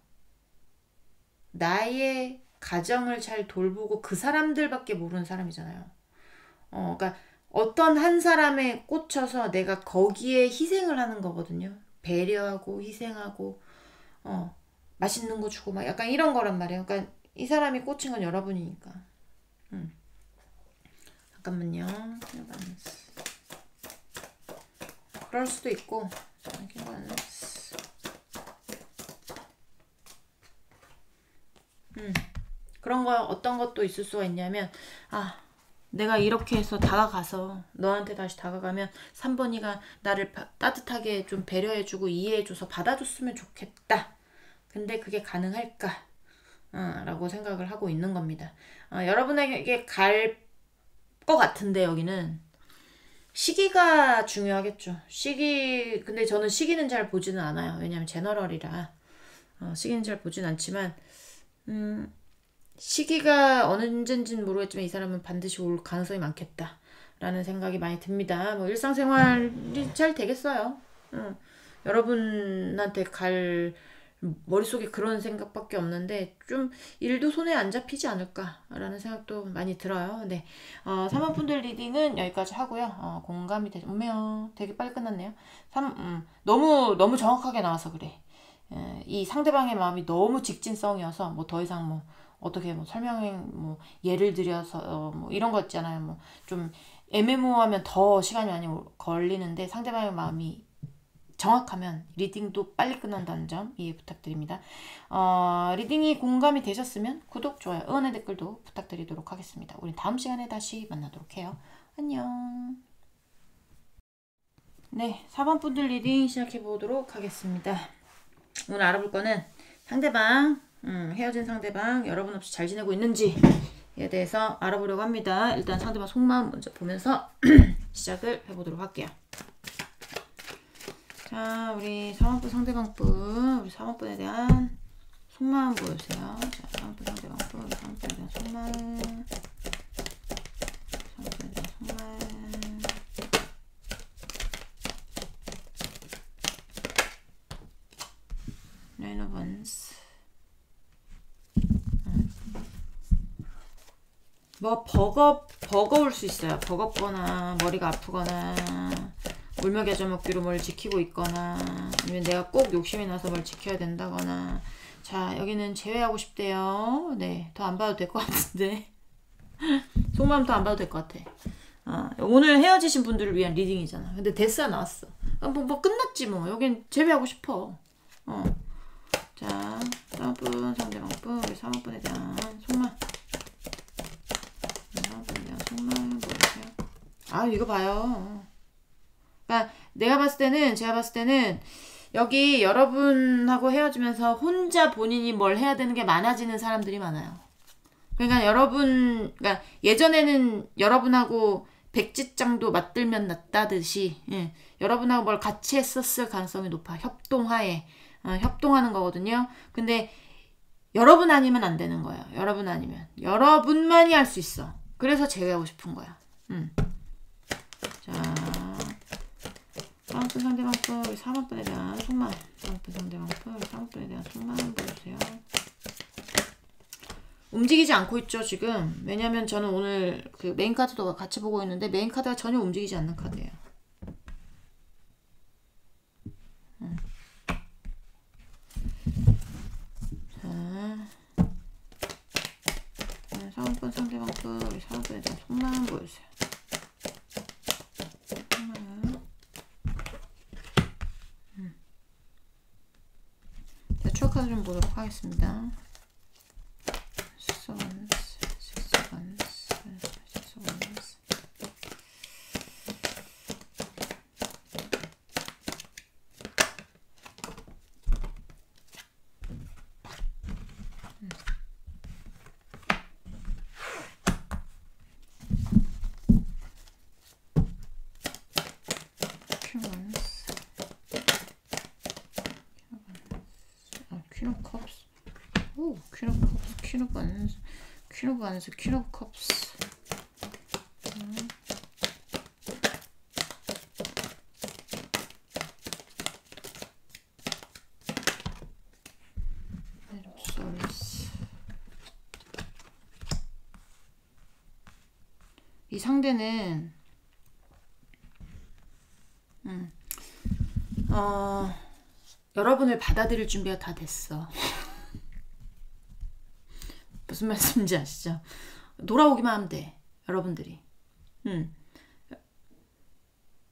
나의 가정을 잘 돌보고 그 사람들밖에 모르는 사람이잖아요. 그러니까 어떤 한 사람에 꽂혀서 내가 거기에 희생을 하는 거거든요. 배려하고 희생하고 맛있는 거 주고 막 약간 이런 거란 말이에요. 그러니까 이 사람이 꽂힌 건 여러분이니까. 잠깐만요. 그럴 수도 있고. 그런 거 어떤 것도 있을 수가 있냐면 내가 이렇게 해서 다가가서 너한테 다시 다가가면 3번이가 나를 따뜻하게 좀 배려해주고 이해해줘서 받아줬으면 좋겠다. 근데 그게 가능할까? 라고 생각을 하고 있는 겁니다. 여러분에게 갈 것 같은데 여기는 시기가 중요하겠죠. 근데 저는 시기는 잘 보지는 않아요. 왜냐면 제너럴이라 시기는 잘 보진 않지만 시기가 언제인지는 모르겠지만 이 사람은 반드시 올 가능성이 많겠다 라는 생각이 많이 듭니다. 뭐 일상생활이 잘 되겠어요. 여러분한테 갈 머릿속에 그런 생각밖에 없는데 좀 일도 손에 안 잡히지 않을까라는 생각도 많이 들어요. 네, 3번 분들 리딩은 여기까지 하고요. 공감이 되면 되게 빨리 끝났네요. 너무 정확하게 나와서 그래. 이 상대방의 마음이 너무 직진성이어서 뭐 더 이상 뭐 어떻게 뭐 뭐 예를 들여서 뭐 이런 거 있잖아요. 뭐 좀 애매모호하면 더 시간이 많이 걸리는데 상대방의 마음이 정확하면 리딩도 빨리 끝난다는 점 이해 부탁드립니다. 리딩이 공감이 되셨으면 구독, 좋아요, 응원의 댓글도 부탁드리도록 하겠습니다. 우리 다음 시간에 다시 만나도록 해요. 안녕. 네, 4번 분들 리딩 시작해 보도록 하겠습니다. 오늘 알아볼 거는 상대방 헤어진 상대방 여러분 없이 잘 지내고 있는지에 대해서 알아보려고 합니다. 일단 상대방 속마음 먼저 보면서 시작을 해보도록 할게요. 자, 우리 사원분 상대방분, 우리 사원분에 대한 속마음 보여주세요. 자, 사원분 상대방분, 우리 사원분에 대한 속마음, 사원분에 대한 속마음. Nine of Wands. 뭐 버거울 수 있어요. 버겁거나 머리가 아프거나 울며 겨자 먹기로 뭘 지키고 있거나 아니면 내가 꼭 욕심이 나서 뭘 지켜야 된다거나. 자, 여기는 제외하고 싶대요. 네, 더 안 봐도 될 것 같은데 속마음 더 안 봐도 될 것 같아. 오늘 헤어지신 분들을 위한 리딩이잖아. 근데 데스가 나왔어. 뭐 끝났지 뭐. 여긴 제외하고 싶어. 자, 사원분 상대방분, 우리 사원분에 대한 속마음, 사원분에 대한 속마음 보여주세요. 아, 이거 봐요. 그러니까 제가 봤을 때는 여기 여러분하고 헤어지면서 혼자 본인이 뭘 해야 되는 게 많아지는 사람들이 많아요. 그러니까 그러니까 예전에는 여러분하고 백지장도 맞들면 낫다듯이, 예, 여러분하고 뭘 같이 했었을 가능성이 높아. 협동하에. 협동하는 거거든요. 근데 여러분 아니면 안 되는 거예요. 여러분 아니면. 여러분만이 할 수 있어. 그래서 제외하고 싶은 거야. 자, 사원분 상대방분, 우리 사원분에 대한 속마음. 사원분 상대방분, 우리 사원분에 대한 속마음 보여주세요. 움직이지 않고 있죠, 지금. 왜냐면 저는 오늘 그 메인 카드도 같이 보고 있는데 메인 카드가 전혀 움직이지 않는 카드예요. 사원분 상대방분, 우리 사원분에 대한 속마음 보여주세요. 속마음. 자, 추억 카드 좀 보도록 하겠습니다. Six of Wands, Six of Wands, Six of Wands. Queen of Cups. 오, Queen of Cups, Queen of Wands, Queen of Wands, Queen of Cups. 이 상대는 여러분을 받아들일 준비가 다 됐어. 무슨 말씀인지 아시죠? 돌아오기만 하면 돼. 여러분들이.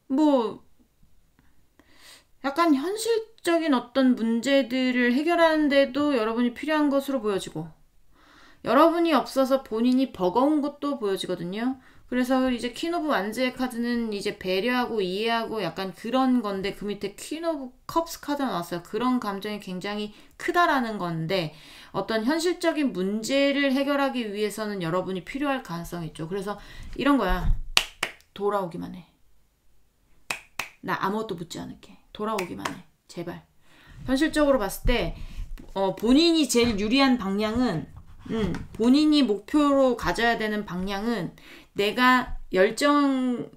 뭐 약간 현실적인 어떤 문제들을 해결하는데도 여러분이 필요한 것으로 보여지고, 여러분이 없어서 본인이 버거운 것도 보여지거든요. 그래서 이제 퀸 오브 완즈의 카드는 이제 배려하고 이해하고 약간 그런 건데, 그 밑에 퀸 오브 컵스 카드가 나왔어요. 그런 감정이 굉장히 크다라는 건데, 어떤 현실적인 문제를 해결하기 위해서는 여러분이 필요할 가능성이 있죠. 그래서 이런 거야. 돌아오기만 해. 나 아무것도 묻지 않을게. 돌아오기만 해. 제발. 현실적으로 봤을 때 본인이 제일 유리한 방향은, 본인이 목표로 가져야 되는 방향은, 내가 열정을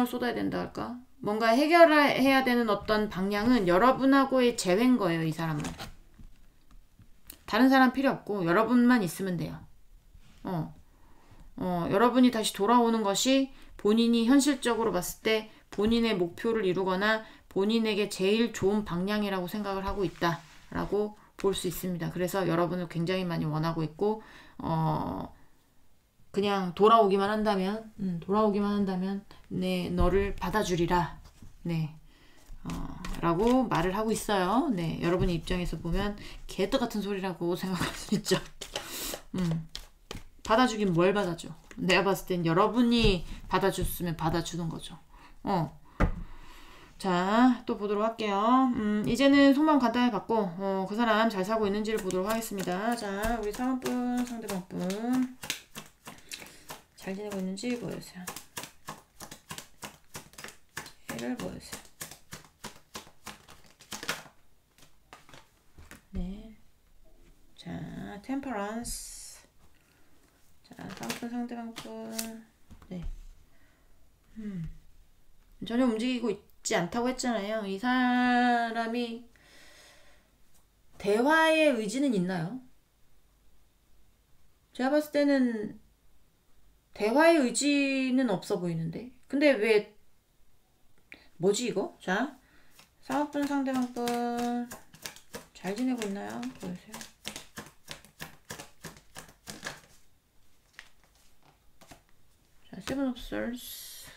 쏟아야 된다 할까? 뭔가 해결해야 되는 어떤 방향은 여러분하고의 재회인 거예요, 이 사람은. 다른 사람 필요 없고 여러분만 있으면 돼요. 여러분이 다시 돌아오는 것이 본인이 현실적으로 봤을 때 본인의 목표를 이루거나 본인에게 제일 좋은 방향이라고 생각을 하고 있다라고 볼 수 있습니다. 그래서 여러분을 굉장히 많이 원하고 있고, 그냥 돌아오기만 한다면, 네, 너를 받아주리라, 네, 라고 말을 하고 있어요. 네, 여러분의 입장에서 보면 개떡 같은 소리라고 생각할 수 있죠. 받아주긴 뭘 받아줘? 내가 봤을 땐 여러분이 받아줬으면 받아주는 거죠. 자, 또 보도록 할게요. 이제는 속마음 간단히 받고 그 사람 잘 살고 있는지를 보도록 하겠습니다. 자, 우리 상황분, 상대방분 잘 지내고 있는지 보여주세요. 해를 보여주세요. 네. 자, 템퍼런스. 자, 상대방분. 네. 전혀 움직이고 있지 않다고 했잖아요. 이 사람이 대화의 의지는 있나요? 제가 봤을 때는 대화의 의지는 없어 보이는데. 근데 왜 뭐지 이거? 자, 상황분 상대방분 잘 지내고 있나요? 보여주세요. 자, 세븐 오브 솔스.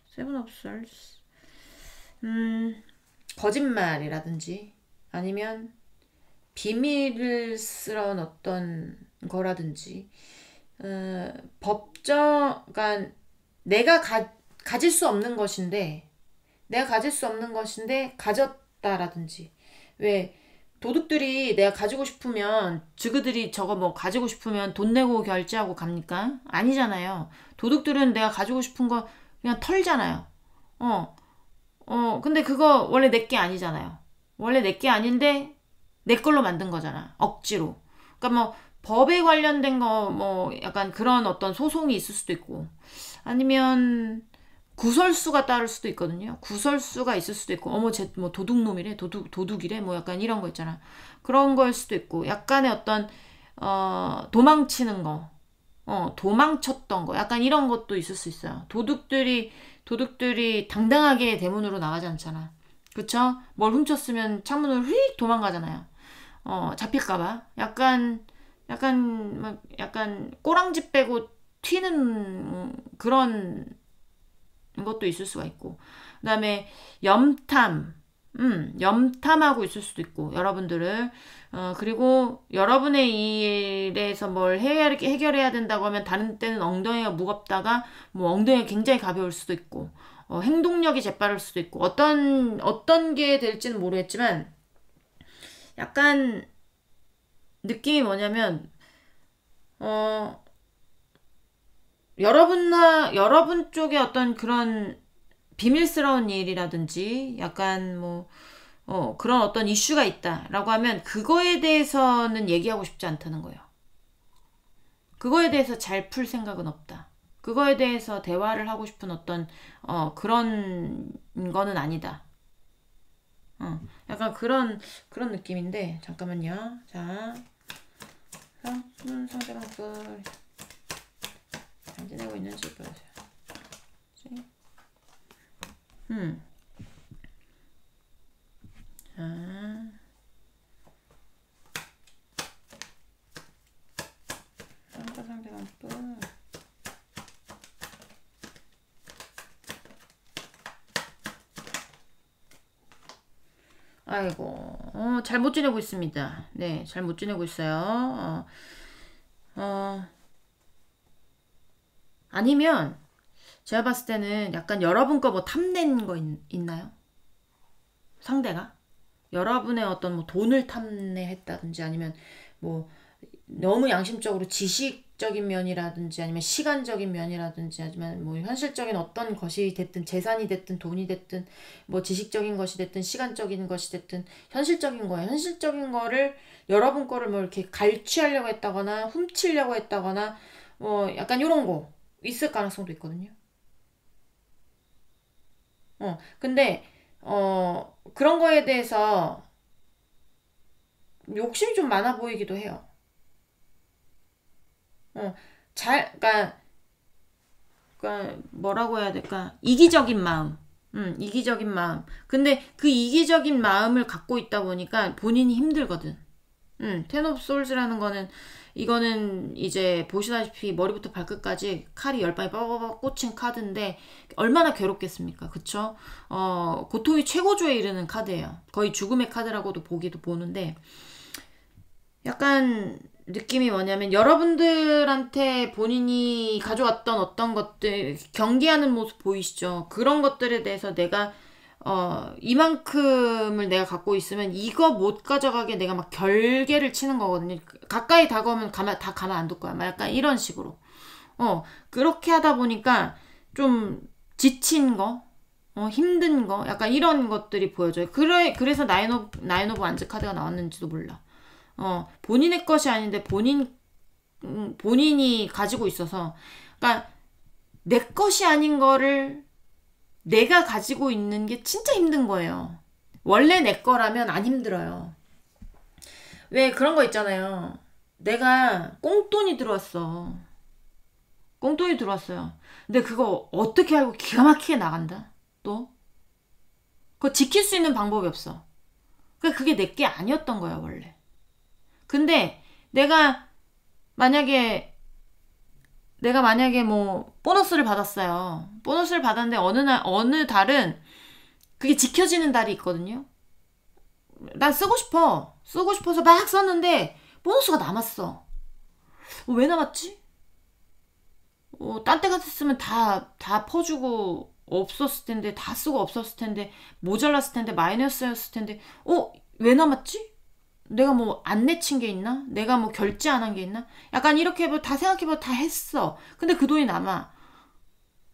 세븐 오브 솔스. 거짓말이라든지 아니면 비밀스러운 어떤 거라든지 그러니까 내가 가질 수 없는 것인데 가졌다라든지. 왜 도둑들이 내가 가지고 싶으면 저그들이 저거 뭐 가지고 싶으면 돈 내고 결제하고 갑니까? 아니잖아요. 도둑들은 내가 가지고 싶은 거 그냥 털잖아요. 근데 그거 원래 내 게 아니잖아요. 원래 내 게 아닌데 내 걸로 만든 거잖아. 억지로. 그러니까 뭐 법에 관련된 거 뭐 약간 그런 어떤 소송이 있을 수도 있고 아니면 구설수가 따를 수도 있거든요. 구설수가 있을 수도 있고 어머 쟤 뭐 도둑놈이래 도둑이래 뭐 약간 이런 거 있잖아. 그런 거일 수도 있고 약간의 어떤 도망치는 거 도망쳤던 거 약간 이런 것도 있을 수 있어요. 도둑들이 당당하게 대문으로 나가지 않잖아. 그쵸? 뭘 훔쳤으면 창문으로 휙 도망가잖아요. 잡힐까봐. 약간 꼬랑지 빼고 튀는 그런 것도 있을 수가 있고. 그 다음에 염탐하고 있을 수도 있고, 여러분들을. 그리고 여러분의 일에서 뭘 해결해야 된다고 하면 다른 때는 엉덩이가 무겁다가 뭐 엉덩이가 굉장히 가벼울 수도 있고, 행동력이 재빠를 수도 있고, 어떤 게 될지는 모르겠지만, 약간 느낌이 뭐냐면, 여러분 쪽에 어떤 그런 비밀스러운 일이라든지 약간 뭐 그런 어떤 이슈가 있다라고 하면 그거에 대해서는 얘기하고 싶지 않다는 거예요. 그거에 대해서 잘 풀 생각은 없다. 그거에 대해서 대화를 하고 싶은 어떤 그런 거는 아니다. 약간 그런 느낌인데 잠깐만요. 자, 상대방 잘 지내고 있는지 보여주세요. 자, 상대방 또 아이고, 잘 못 지내고 있습니다. 네, 잘 못 지내고 있어요. 아니면 제가 봤을 때는 약간 여러분 거 뭐 탐낸 거 있나요? 상대가? 여러분의 어떤 뭐 돈을 탐내했다든지 아니면 뭐 너무 양심적으로 지식적인 면이라든지 아니면 시간적인 면이라든지 아니면 뭐 현실적인 어떤 것이 됐든 재산이 됐든 돈이 됐든 뭐 지식적인 것이 됐든 시간적인 것이 됐든 현실적인 거예요. 현실적인 거를 여러분 거를 뭐 이렇게 갈취하려고 했다거나 훔치려고 했다거나 뭐 약간 이런 거 있을 가능성도 있거든요. 근데 그런 거에 대해서 욕심이 좀 많아 보이기도 해요. 그러니까 뭐라고 해야 될까? 이기적인 마음. 이기적인 마음. 근데 그 이기적인 마음을 갖고 있다 보니까 본인이 힘들거든. 텐 오브 솔즈라는 거는 이거는 이제 보시다시피 머리부터 발끝까지 칼이 10방이 빠바바 꽂힌 카드인데 얼마나 괴롭겠습니까? 그쵸? 고통이 최고조에 이르는 카드예요. 거의 죽음의 카드라고도 보기도 보는데 약간 느낌이 뭐냐면 여러분들한테 본인이 가져왔던 어떤 것들 경계하는 모습 보이시죠? 그런 것들에 대해서 내가 이만큼을 내가 갖고 있으면 이거 못 가져가게 내가 막 결계를 치는 거거든요. 가까이 다가오면 다 가만 안 둘 거야. 막 약간 이런 식으로. 그렇게 하다 보니까 좀 지친 거, 힘든 거, 약간 이런 것들이 보여져요. 그래서 나인 오브 완즈 카드가 나왔는지도 몰라. 본인의 것이 아닌데 본인이 가지고 있어서, 그러니까 내 것이 아닌 거를 내가 가지고 있는 게 진짜 힘든 거예요. 원래 내 거라면 안 힘들어요. 왜 그런 거 있잖아요. 내가 꽁돈이 들어왔어. 꽁돈이 들어왔어요. 근데 그거 어떻게 알고 기가 막히게 나간다. 또 그거 지킬 수 있는 방법이 없어. 그게 내 게 아니었던 거야 원래. 근데 내가 만약에 뭐 보너스를 받았어요. 보너스를 받았는데 어느 달은 그게 지켜지는 달이 있거든요. 난 쓰고 싶어서 막 썼는데 보너스가 남았어. 왜 남았지? 딴 때 같았으면 다 퍼주고 없었을 텐데, 다 쓰고 없었을 텐데, 모자랐을 텐데, 마이너스였을 텐데, 왜 남았지? 내가 뭐 안 내친 게 있나? 내가 뭐 결제 안 한 게 있나? 약간 이렇게 다 생각해보면 다 했어. 근데 그 돈이 남아.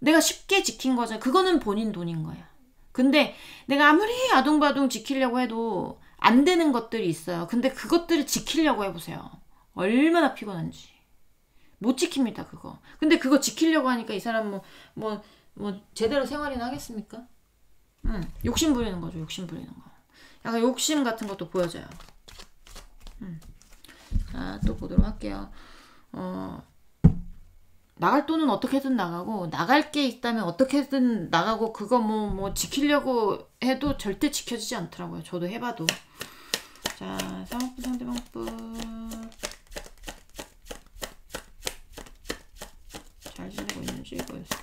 내가 쉽게 지킨 거잖아. 그거는 본인 돈인 거야. 근데 내가 아무리 아둥바둥 지키려고 해도 안 되는 것들이 있어요. 근데 그것들을 지키려고 해보세요. 얼마나 피곤한지. 못 지킵니다, 그거. 근데 그거 지키려고 하니까 이 사람 뭐 제대로 생활이나 하겠습니까? 욕심 부리는 거죠, 욕심 부리는 거. 약간 욕심 같은 것도 보여져요. 자, 또 보도록 할게요. 나갈 돈은 어떻게든 나가고, 나갈 게 있다면 어떻게든 나가고, 그거 뭐 지키려고 해도 절대 지켜지지 않더라고요. 저도 해봐도. 자, 상업부 상대방법. 잘 지내고 있는지 보여주세요.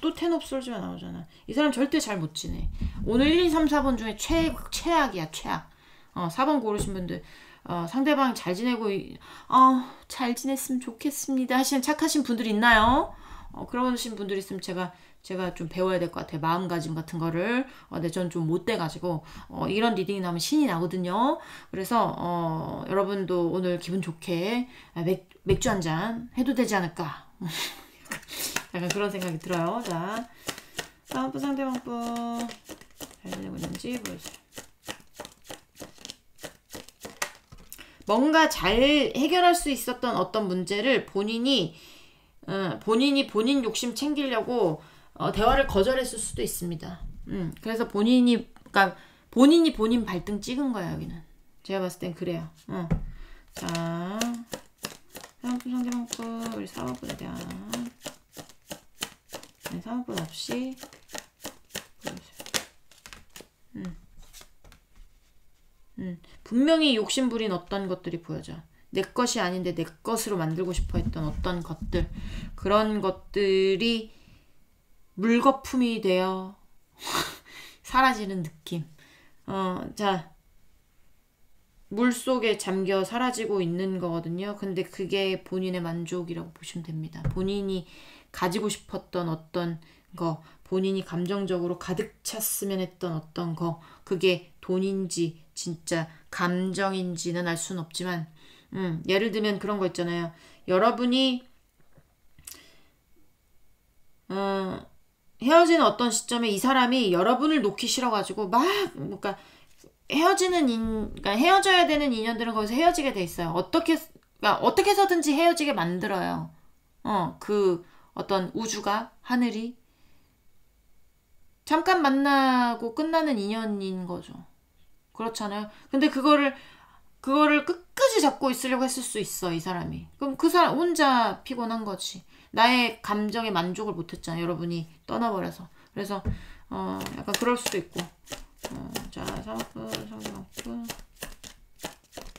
또 텐 오브 솔즈가 나오잖아. 이 사람 절대 잘 못 지내. 오늘 1, 2, 3, 4번 중에 최악이야, 최악. 4번 고르신 분들, 상대방 잘 지내고, 잘 지냈으면 좋겠습니다 하시는 착하신 분들 있나요? 그러신 분들 있으면 제가 좀 배워야 될 것 같아요. 마음가짐 같은 거를. 근데 전 좀 못 돼가지고, 이런 리딩이 나오면 신이 나거든요. 그래서, 여러분도 오늘 기분 좋게 맥주 한 잔 해도 되지 않을까. 약간 그런 생각이 들어요. 자, 다음부 상대방법. 잘 지내고 있는지 보여주세요. 뭔가 잘 해결할 수 있었던 어떤 문제를 본인이 본인 욕심 챙기려고 대화를 거절했을 수도 있습니다. 그래서 그러니까 본인이 본인 발등 찍은 거야, 여기는. 제가 봤을 땐 그래요. 자, 상품 상대방법, 우리 사업에 대한 사업은 없이 분명히 욕심부린 어떤 것들이 보여져. 내 것이 아닌데 내 것으로 만들고 싶어 했던 어떤 것들, 그런 것들이 물거품이 되어 사라지는 느낌. 자, 물속에 잠겨 사라지고 있는 거거든요. 근데 그게 본인의 만족이라고 보시면 됩니다. 본인이 가지고 싶었던 어떤 거, 본인이 감정적으로 가득 찼으면 했던 어떤 거, 그게 돈인지 진짜 감정인지는 알 수는 없지만, 예를 들면 그런 거 있잖아요. 여러분이 헤어지는 어떤 시점에 이 사람이 여러분을 놓기 싫어가지고 그러니까 그러니까 헤어져야 되는 인연들은 거기서 헤어지게 돼 있어요. 그러니까 어떻게 해서든지 헤어지게 만들어요. 그 어떤 우주가, 하늘이 잠깐 만나고 끝나는 인연인 거죠. 그렇잖아요. 근데 그거를 끝까지 잡고 있으려고 했을 수 있어, 이 사람이. 그럼 그 사람 혼자 피곤한 거지. 나의 감정에 만족을 못했잖아요, 여러분이 떠나버려서. 그래서 약간 그럴 수도 있고. 자, 상업부, 상대방법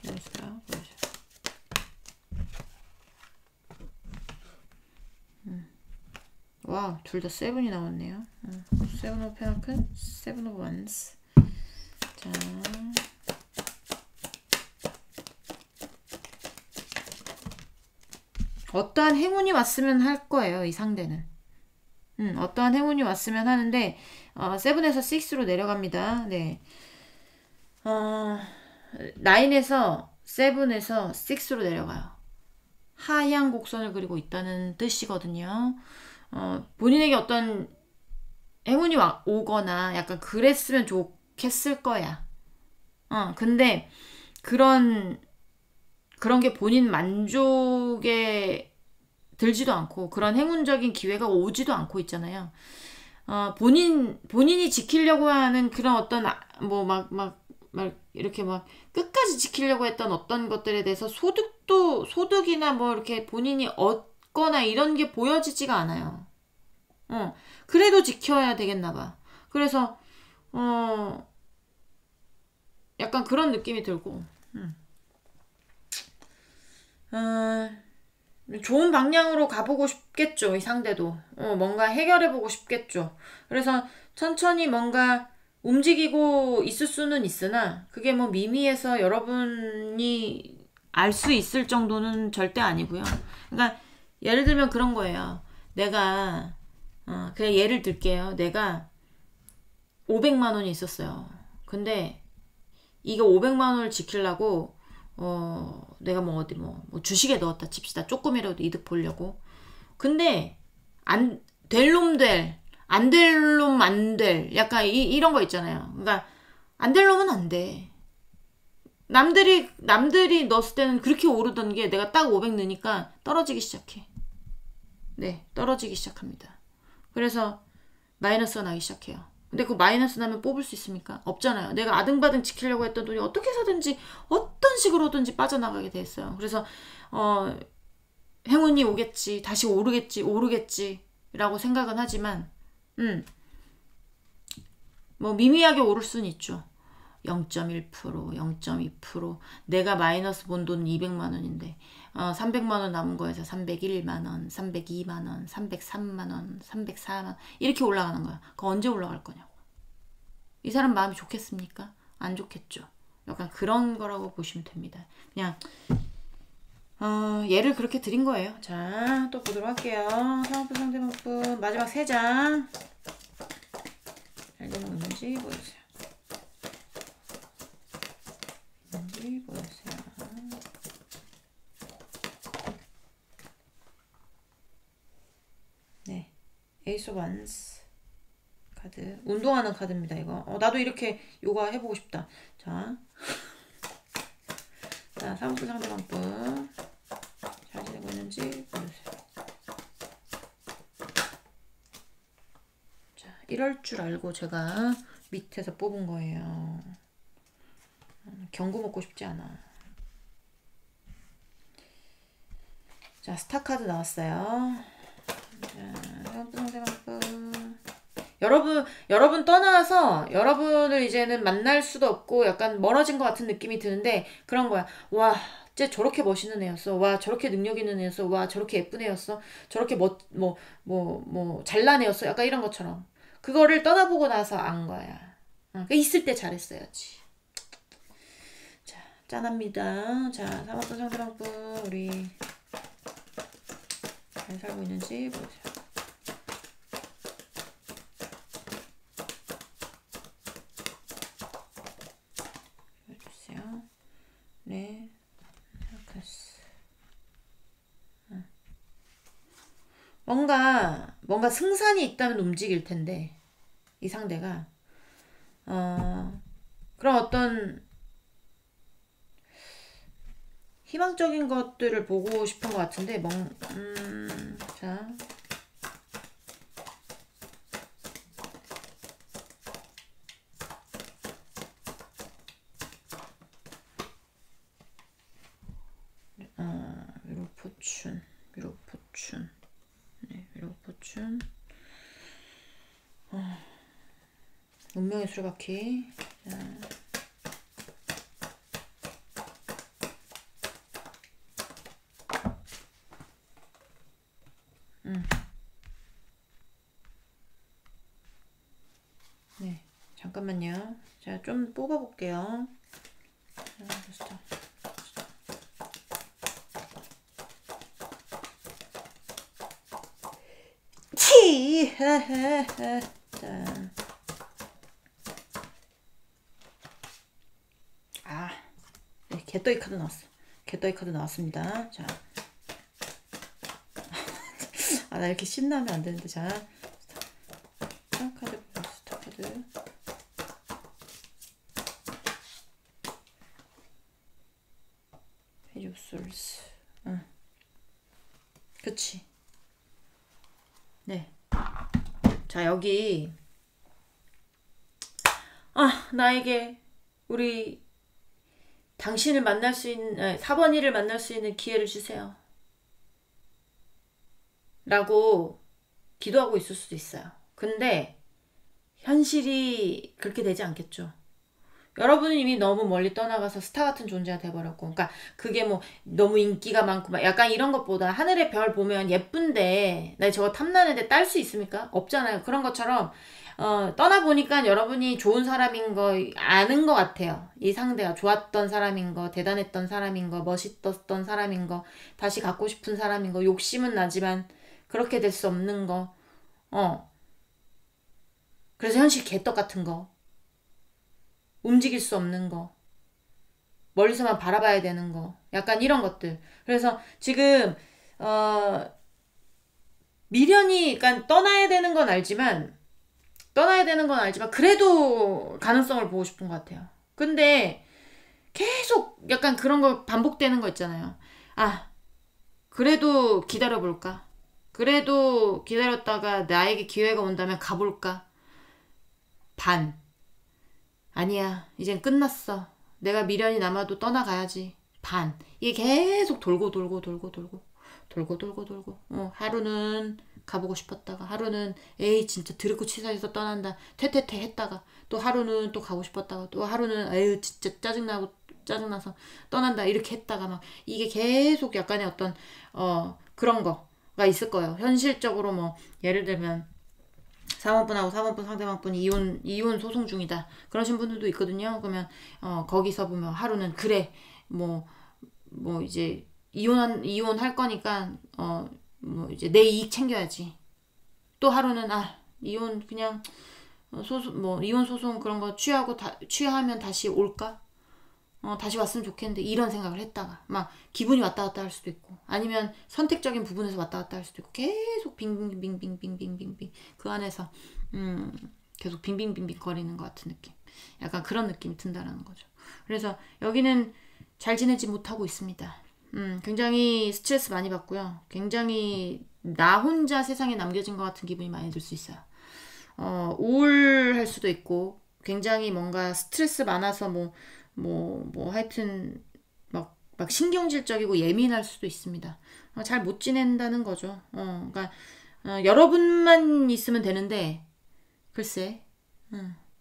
보여주세요. 와우, 둘 다 세븐이 나왔네요. 세븐 오브 페나클, 세븐 오브 원스. 자, 어떠한 행운이 왔으면 할 거예요, 이 상대는. 어떠한 행운이 왔으면 하는데 세븐에서 6로 내려갑니다. 네. 9에서 7에서 6로 내려가요. 하향 곡선을 그리고 있다는 뜻이거든요. 본인에게 어떤 행운이 오거나 약간 그랬으면 좋겠을 거야. 근데 그런 게 본인 만족에 들지도 않고 그런 행운적인 기회가 오지도 않고 있잖아요. 본인이 지키려고 하는 그런 어떤 이렇게 막 끝까지 지키려고 했던 어떤 것들에 대해서 소득이나 뭐 이렇게 본인이 얻거나 이런 게 보여지지가 않아요. 그래도 지켜야 되겠나 봐. 그래서 약간 그런 느낌이 들고 좋은 방향으로 가보고 싶겠죠. 이 상대도 뭔가 해결해보고 싶겠죠. 그래서 천천히 뭔가 움직이고 있을 수는 있으나 그게 뭐 미미해서 여러분이 알 수 있을 정도는 절대 아니고요. 그러니까 예를 들면 그런 거예요. 내가 그냥 예를 들게요. 내가 500만 원이 있었어요. 근데 이거 500만 원을 지키려고 내가 뭐 어디 뭐 주식에 넣었다 칩시다. 조금이라도 이득 보려고. 근데 안 될 놈 될, 안 될 놈 안 될. 약간 이런 거 있잖아요. 그러니까 안 될 놈은 안 돼. 남들이 넣었을 때는 그렇게 오르던 게 내가 딱 500 넣으니까 떨어지기 시작해. 네, 떨어지기 시작합니다. 그래서 마이너스가 나기 시작해요. 근데 그 마이너스 나면 뽑을 수 있습니까? 없잖아요. 내가 아등바등 지키려고 했던 돈이 어떻게 해서든지 어떤 식으로든지 빠져나가게 됐어요. 그래서 행운이 오겠지, 다시 오르겠지 라고 생각은 하지만 뭐 미미하게 오를 수는 있죠. 0.1%, 0.2%. 내가 마이너스 본 돈 200만 원인데 300만 원 남은 거에서 301만 원, 302만 원, 303만 원, 304만 원 이렇게 올라가는 거야. 그거 언제 올라갈 거냐고. 이 사람 마음이 좋겠습니까? 안 좋겠죠. 약간 그런 거라고 보시면 됩니다. 그냥 예를 그렇게 드린 거예요. 자, 또 보도록 할게요. 상황품, 상대방품 마지막 3장 잘 되는 거 있는지 보여주세요. 보여주세요. 네, 에이스 오브 원스 카드. 운동하는 카드입니다. 이거 나도 이렇게 요가 해보고 싶다. 자, 사무소 상대방분 잘 지내고 있는지 보여주세요. 자, 이럴 줄 알고 제가 밑에서 뽑은 거예요. 경고 먹고 싶지 않아. 자, 스타 카드 나왔어요. 자, 상대방분. 여러분 떠나서 여러분을 이제는 만날 수도 없고 약간 멀어진 것 같은 느낌이 드는데 그런 거야. 와, 쟤 저렇게 멋있는 애였어. 와, 저렇게 능력 있는 애였어. 와, 저렇게 예쁜 애였어. 저렇게 잘난 애였어. 약간 이런 것처럼. 그거를 떠나보고 나서 안 거야. 그러니까 있을 때 잘했어야지. 자, 짠합니다. 자, 사모펀 상대방분 우리 잘 살고 있는지 보세요. 네, 뭔가 승산이 있다면 움직일 텐데 이 상대가 그런 어떤 희망적인 것들을 보고 싶은 것 같은데 자. 위로포춘. 네, 위로포춘. 운명의 수레바퀴. 자. 네, 잠깐만요. 자, 좀 뽑아볼게요. 자, 자. 네, 개떠기 카드 나왔어. 개떠기 카드 나왔습니다. 자. 나 이렇게 신나면 안 되는데. 자. 스타 카드, 스타 카드. 페이지 오브 솔스. 응. 그치. 네. 자, 여기. 나에게 우리 당신을 만날 수 있는 4번 1을 만날 수 있는 기회를 주세요. 라고 기도하고 있을 수도 있어요. 근데 현실이 그렇게 되지 않겠죠. 여러분은 이미 너무 멀리 떠나가서 스타 같은 존재가 돼버렸고, 그러니까 그게 뭐 너무 인기가 많고 막 약간 이런 것보다 하늘의 별 보면 예쁜데 나 저거 탐나는데 딸 수 있습니까? 없잖아요. 그런 것처럼 떠나보니까 여러분이 좋은 사람인 거 아는 것 같아요. 이 상대가 좋았던 사람인 거, 대단했던 사람인 거, 멋있었던 사람인 거, 다시 갖고 싶은 사람인 거, 욕심은 나지만 그렇게 될 수 없는 거. 그래서 현실 개떡 같은 거, 움직일 수 없는 거, 멀리서만 바라봐야 되는 거, 약간 이런 것들. 그래서 지금 미련이, 그러니까 떠나야 되는 건 알지만 그래도 가능성을 보고 싶은 것 같아요. 근데 계속 약간 그런 거 반복되는 거 있잖아요. 그래도 기다려볼까? 그래도 기다렸다가 나에게 기회가 온다면 가볼까? 아니야, 이젠 끝났어. 내가 미련이 남아도 떠나가야지. 이게 계속 돌고 하루는 가보고 싶었다가, 하루는 에이 진짜 드럽고 치사해서 떠난다 퇴퇴퇴 했다가, 또 하루는 또 가고 싶었다가, 또 하루는 에이 진짜 짜증나서 떠난다 이렇게 했다가, 막 이게 계속 약간의 어떤 그런 거가 있을 거예요. 현실적으로 뭐 예를 들면 3번분하고 4번분 상대방분 이혼 소송 중이다, 그러신 분들도 있거든요. 그러면 거기서 보면 하루는 그래 뭐 이제 이혼할 거니까 뭐 이제 내 이익 챙겨야지. 또 하루는 이혼 그냥 이혼 소송 그런 거 취하면 다시 올까? 다시 왔으면 좋겠는데, 이런 생각을 했다가 막 기분이 왔다 갔다 할 수도 있고, 아니면 선택적인 부분에서 왔다 갔다 할 수도 있고, 계속 빙빙빙빙빙빙빙빙 그 안에서 계속 빙빙빙빙 거리는 것 같은 느낌, 약간 그런 느낌이 든다라는 거죠. 그래서 여기는 잘 지내지 못하고 있습니다. 굉장히 스트레스 많이 받고요. 굉장히 나 혼자 세상에 남겨진 것 같은 기분이 많이 들 수 있어요. 우울할 수도 있고, 굉장히 뭔가 스트레스 많아서 하여튼 막 신경질적이고 예민할 수도 있습니다. 잘 못 지낸다는 거죠. 그러니까 여러분만 있으면 되는데, 글쎄,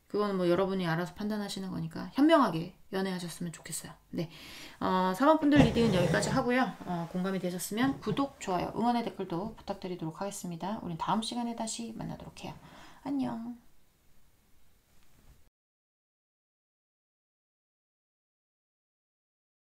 그거는 뭐 여러분이 알아서 판단하시는 거니까 현명하게 연애하셨으면 좋겠어요. 네, 4번 분들 리딩은 여기까지 하고요. 공감이 되셨으면 구독, 좋아요, 응원의 댓글도 부탁드리도록 하겠습니다. 우린 다음 시간에 다시 만나도록 해요. 안녕.